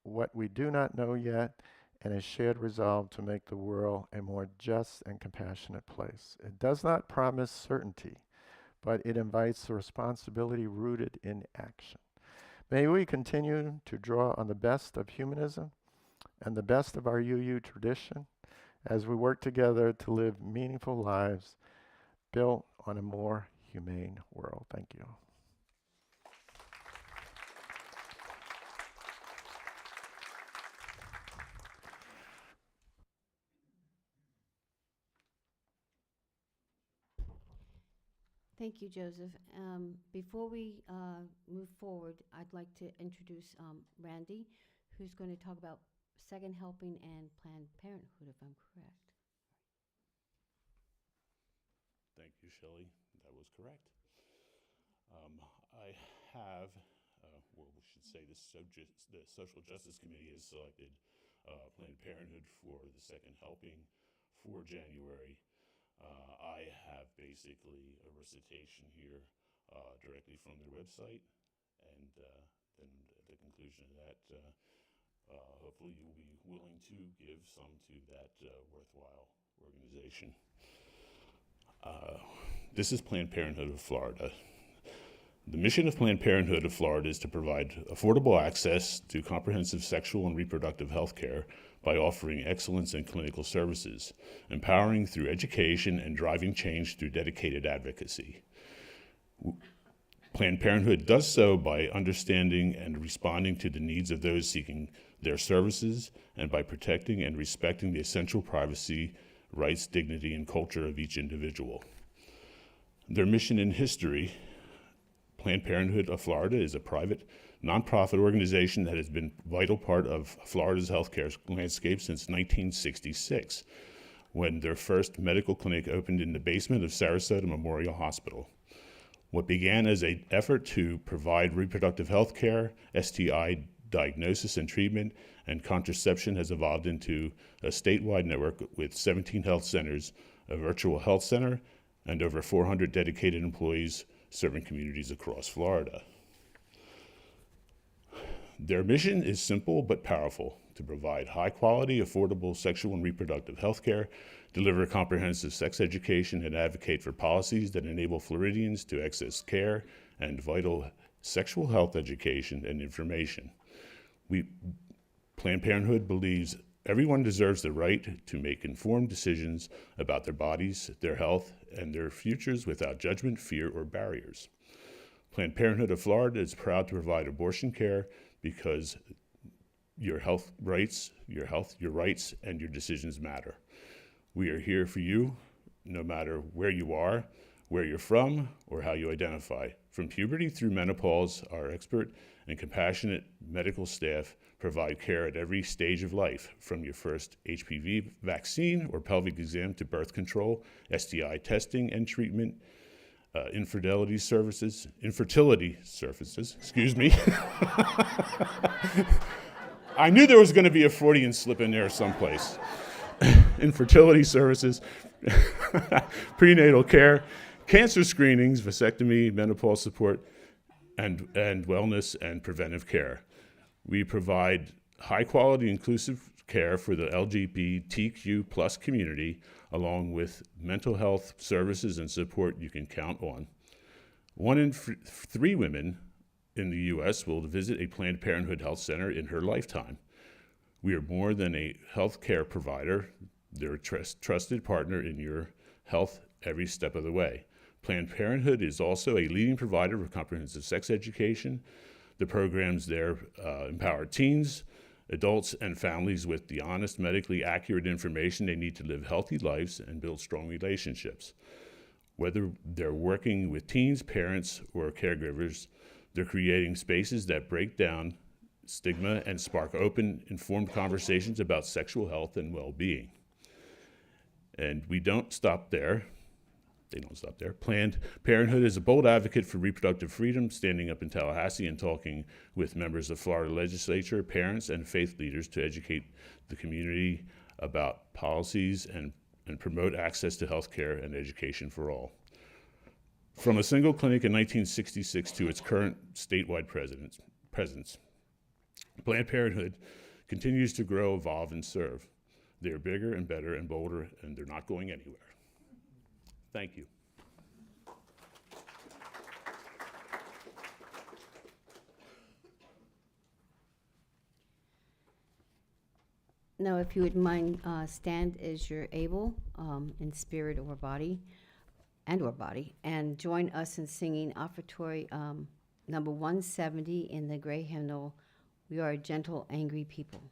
what we do not know yet, and a shared resolve to make the world a more just and compassionate place. It does not promise certainty, but it invites the responsibility rooted in action. May we continue to draw on the best of humanism and the best of our UU tradition as we work together to live meaningful lives built on a more humane world. Thank you. Thank you, Joseph. Before we move forward, I'd like to introduce Randy, who's going to talk about Second Helping and Planned Parenthood, if I'm correct. Thank you, Shelley. That was correct. I have, well, we should say the Social Justice Committee has selected Planned Parenthood for the Second Helping for January. I have basically a recitation here directly from their website, and then at the conclusion of that, hopefully you'll be willing to give some to that worthwhile organization. This is Planned Parenthood of Florida. The mission of Planned Parenthood of Florida is to provide affordable access to comprehensive sexual and reproductive health care by offering excellence in clinical services, empowering through education, and driving change through dedicated advocacy. Planned Parenthood does so by understanding and responding to the needs of those seeking their services, and by protecting and respecting the essential privacy, rights, dignity, and culture of each individual. Their mission in history: Planned Parenthood of Florida is a private, nonprofit organization that has been a vital part of Florida's healthcare landscape since 1966, when their first medical clinic opened in the basement of Sarasota Memorial Hospital. What began as an effort to provide reproductive health care, STI diagnosis and treatment, and contraception has evolved into a statewide network with 17 health centers, a virtual health center, and over 400 dedicated employees serving communities across Florida. Their mission is simple but powerful: to provide high-quality, affordable sexual and reproductive health care, deliver comprehensive sex education, and advocate for policies that enable Floridians to access care and vital sexual health education and information. Planned Parenthood believes everyone deserves the right to make informed decisions about their bodies, their health, and their futures without judgment, fear, or barriers. Planned Parenthood of Florida is proud to provide abortion care because your rights, and your decisions matter. We are here for you, no matter where you are, where you're from, or how you identify. From puberty through menopause, our expert and compassionate medical staff provide care at every stage of life, from your first HPV vaccine or pelvic exam to birth control, STI testing and treatment, infertility services, excuse me. I knew there was going to be a Freudian slip in there someplace. Infertility services, prenatal care, cancer screenings, vasectomy, menopause support, and wellness and preventive care. We provide high-quality, inclusive care for the LGBTQ plus community, along with mental health services and support you can count on. 1 in 3 women in the U.S. will visit a Planned Parenthood health center in her lifetime. We are more than a health care provider. They're a trusted partner in your health every step of the way. Planned Parenthood is also a leading provider of comprehensive sex education. The programs there empower teens, adults, and families with the honest, medically accurate information they need to live healthy lives and build strong relationships. Whether they're working with teens, parents, or caregivers, they're creating spaces that break down stigma and spark open, informed conversations about sexual health and well-being. And we don't stop there. They don't stop there. Planned Parenthood is a bold advocate for reproductive freedom, standing up in Tallahassee and talking with members of Florida legislature, parents, and faith leaders to educate the community about policies and promote access to health care and education for all. From a single clinic in 1966 to its current statewide presence, Planned Parenthood continues to grow, evolve, and serve. They're bigger and better and bolder, and they're not going anywhere. Thank you. Now, if you would mind, stand as you're able, in spirit or body, and join us in singing offertory number 170 in the Gray hymnal, "We Are a Gentle, Angry People."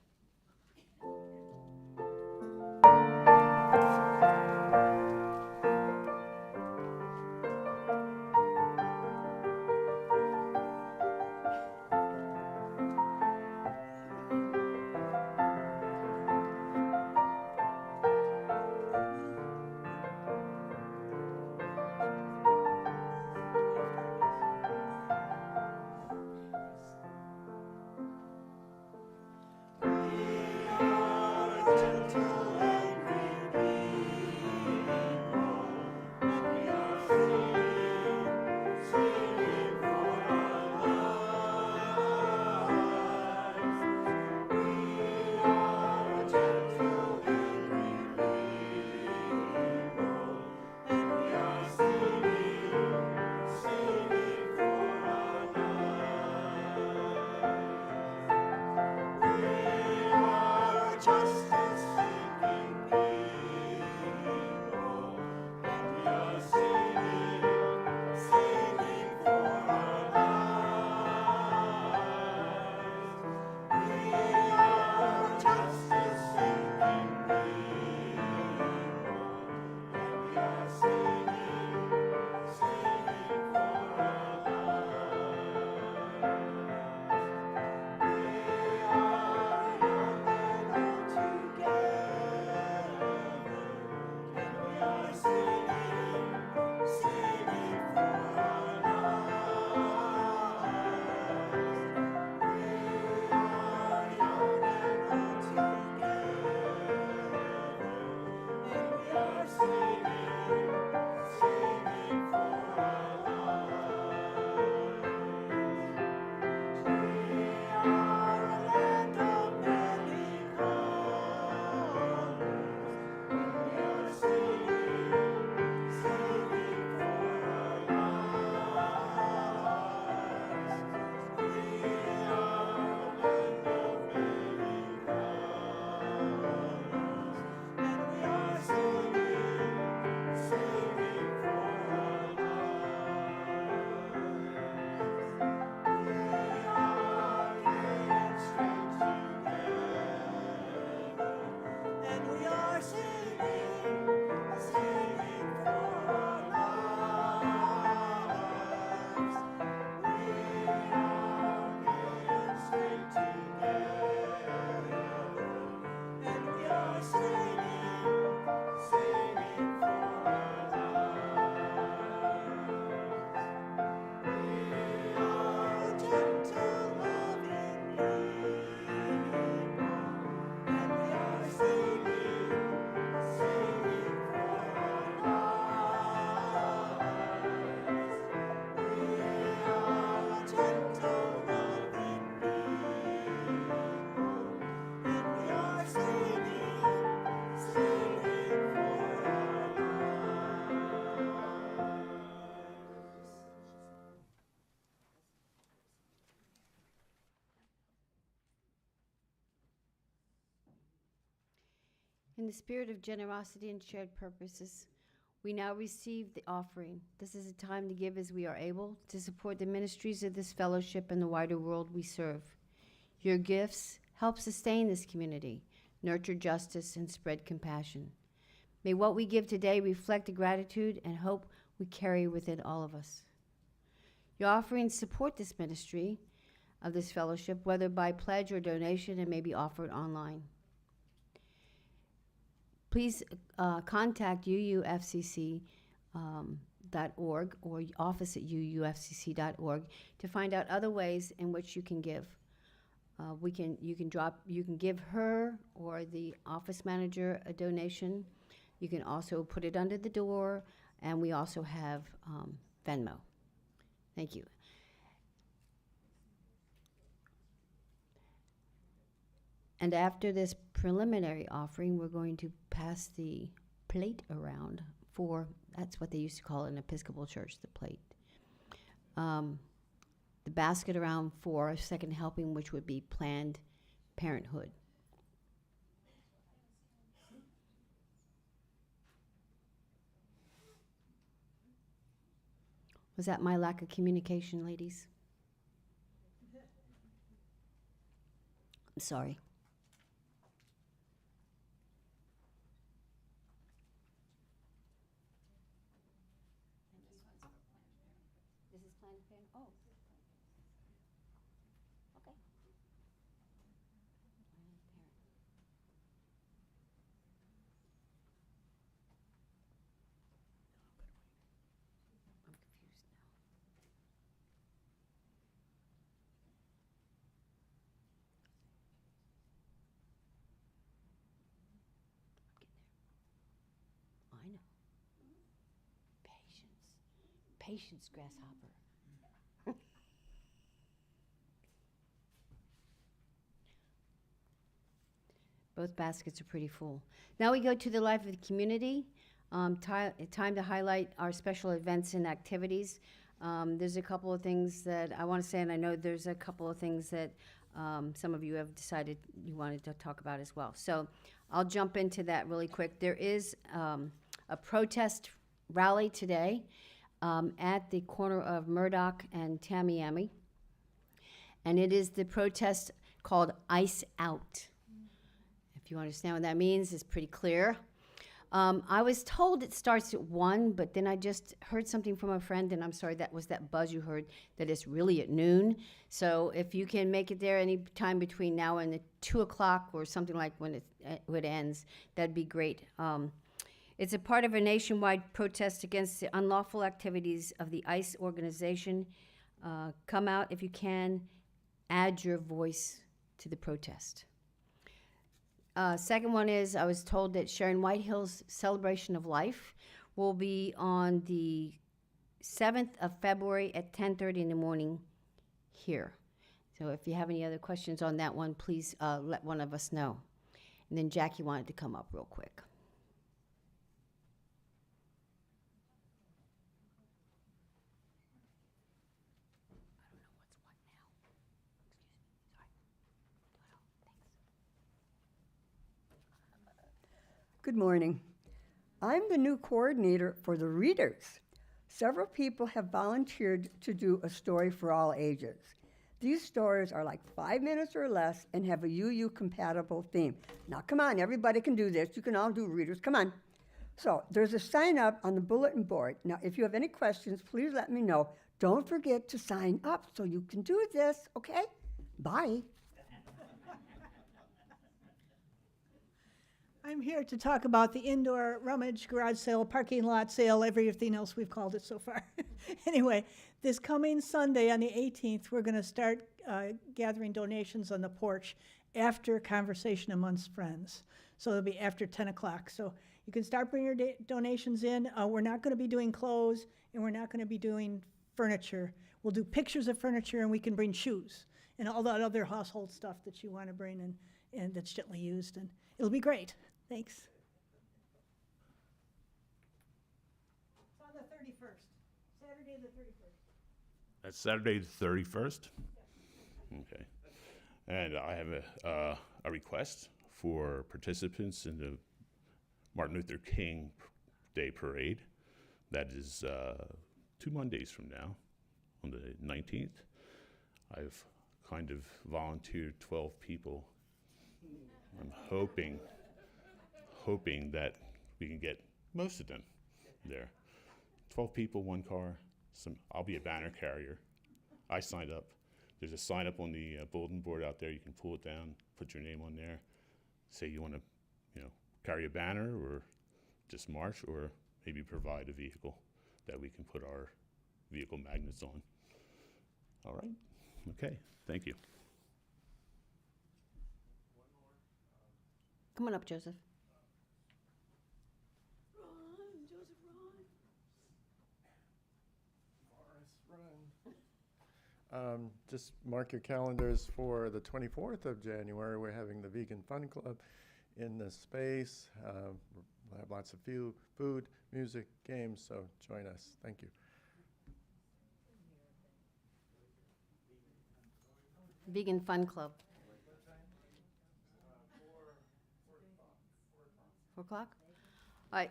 In the spirit of generosity and shared purposes, we now receive the offering. This is a time to give as we are able to support the ministries of this fellowship and the wider world we serve. Your gifts help sustain this community, nurture justice, and spread compassion. May what we give today reflect the gratitude and hope we carry within all of us. Your offerings support this ministry of this fellowship, whether by pledge or donation, and may be offered online. Please contact UUFCC.org or office at UUFCC.org to find out other ways in which you can give. You can give her or the office manager a donation. You can also put it under the door, and we also have Venmo. Thank you. And after this preliminary offering, we're going to pass the plate around for, that's what they used to call it in Episcopal Church, the plate. The basket around for a second helping, which would be Planned Parenthood. Was that my lack of communication, ladies? I'm sorry. This is Planned Parenthood. Oh. Okay. Planned Parenthood. I'm confused now. I'm getting there. I know. Patience, grasshopper. Both baskets are pretty full. Now we go to the life of the community. Time to highlight our special events and activities. There's a couple of things that I want to say, and I know there's a couple of things that some of you have decided you wanted to talk about as well. So I'll jump into that really quick. There is a protest rally today at the corner of Murdoch and Tamiami, and it is the protest called Ice Out. If you understand what that means, it's pretty clear. I was told it starts at 1, but then I just heard something from a friend, and I'm sorry, that was that buzz you heard, that it's really at noon. So if you can make it there any time between now and the 2 o'clock or something like when it ends, that'd be great. It's a part of a nationwide protest against the unlawful activities of the ICE organization. Come out if you can. Add your voice to the protest. Second one is, I was told that Sharon Whitehill's Celebration of Life will be on the 7th of February at 10:30 in the morning here. So if you have any other questions on that one, please let one of us know. And then Jackie wanted to come up real quick. Good morning. I'm the new coordinator for the readers. Several people have volunteered to do a story for all ages. These stories are like 5 minutes or less and have a UU compatible theme. Now come on, everybody can do this. You can all do readers, come on. So there's a sign up on the bulletin board. Now if you have any questions, please let me know. Don't forget to sign up so you can do this, okay? Bye. I'm here to talk about the indoor rummage, garage sale, parking lot sale, everything else we've called it so far. Anyway, this coming Sunday on the 18th, we're going to start gathering donations on the porch after conversation amongst friends. So it'll be after 10 o'clock. So you can start bringing your donations in. We're not going to be doing clothes, and we're not going to be doing furniture. We'll do pictures of furniture, and we can bring shoes and all that other household stuff that you want to bring and that's gently used. And it'll be great. Thanks. It's on the 31st, Saturday the 31st. That's Saturday the 31st? Okay. And I have a request for participants in the Martin Luther King Day Parade. That is 2 Mondays from now, on the 19th. I've kind of volunteered 12 people. I'm hoping that we can get most of them there. 12 people, 1 car. I'll be a banner carrier. I signed up. There's a sign up on the bulletin board out there. You can pull it down, put your name on there, say you want to, carry a banner or just march, or maybe provide a vehicle that we can put our vehicle magnets on. All right? Okay, thank you. Come on up, Joseph. Just mark your calendars for the 24th of January. We're having the Vegan Fun Club in the space. We'll have lots of food, music, games, so join us. Thank you. Vegan Fun Club. 4 o'clock? All right,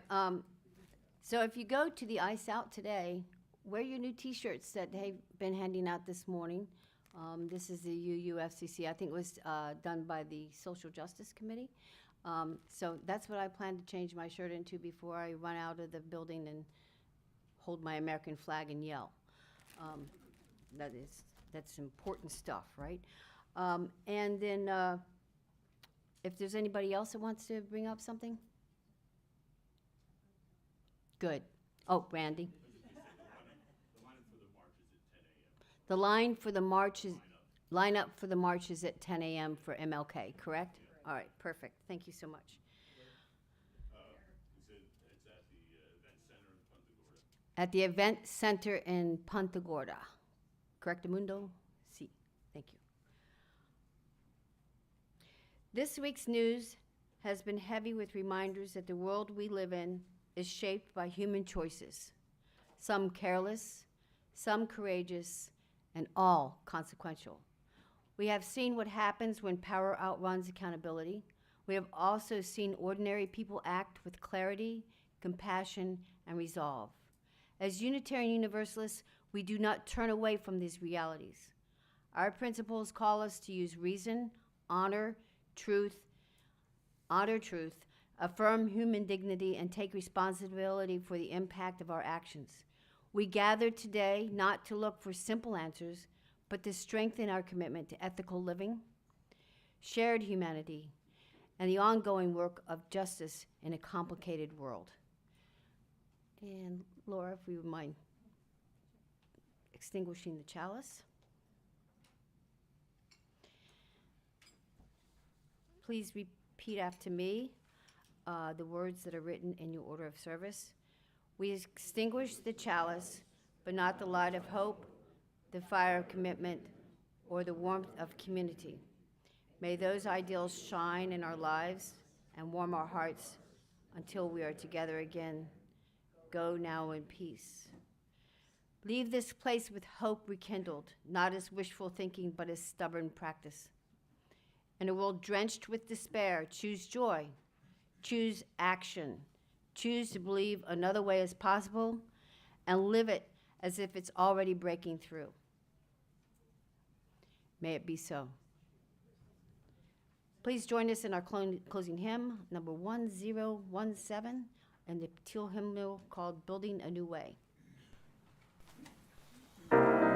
so if you go to the Ice Out today, wear your new T-shirts that they've been handing out this morning. This is the UUFCC. I think it was done by the Social Justice Committee. So that's what I plan to change my shirt into before I run out of the building and hold my American flag and yell. That's important stuff, right? And then if there's anybody else that wants to bring up something? Good. Oh, Randy. The line for the march is, line up for the march is at 10 a.m. for MLK, correct? All right, perfect. Thank you so much. At the event center in Punta Gorda. Correctamundo? Si. Thank you. This week's news has been heavy with reminders that the world we live in is shaped by human choices, some careless, some courageous, and all consequential. We have seen what happens when power outruns accountability. We have also seen ordinary people act with clarity, compassion, and resolve. As Unitarian Universalists, we do not turn away from these realities. Our principles call us to use reason, honor truth, affirm human dignity, and take responsibility for the impact of our actions. We gather today not to look for simple answers, but to strengthen our commitment to ethical living, shared humanity, and the ongoing work of justice in a complicated world. And Laura, if you would mind extinguishing the chalice. Please repeat after me the words that are written in your order of service. We extinguish the chalice, but not the light of hope, the fire of commitment, or the warmth of community. May those ideals shine in our lives and warm our hearts until we are together again. Go now in peace. Leave this place with hope rekindled, not as wishful thinking, but as stubborn practice. In a world drenched with despair, choose joy, choose action, choose to believe another way is possible, and live it as if it's already breaking through. May it be so. Please join us in our closing hymn, number 1017, and the teal hymnal called Building a New Way. Every day.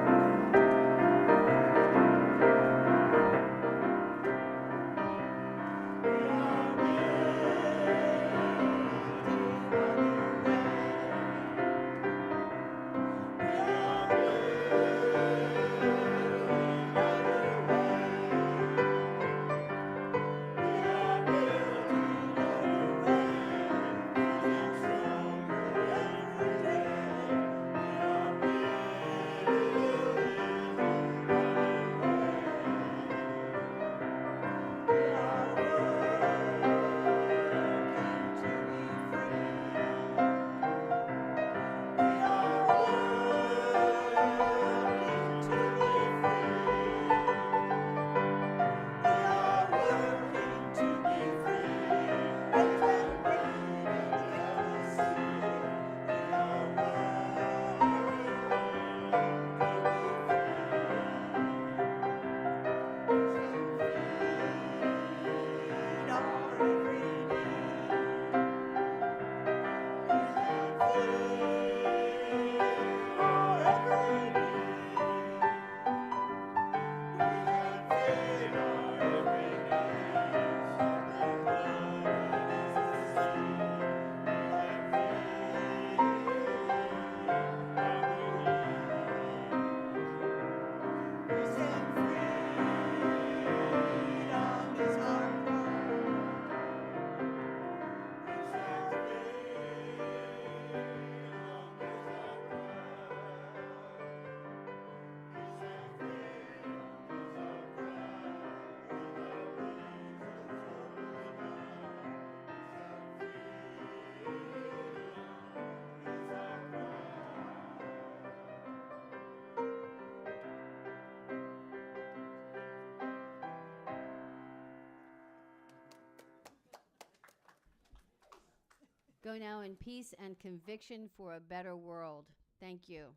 Go now in peace and conviction for a better world. Thank you.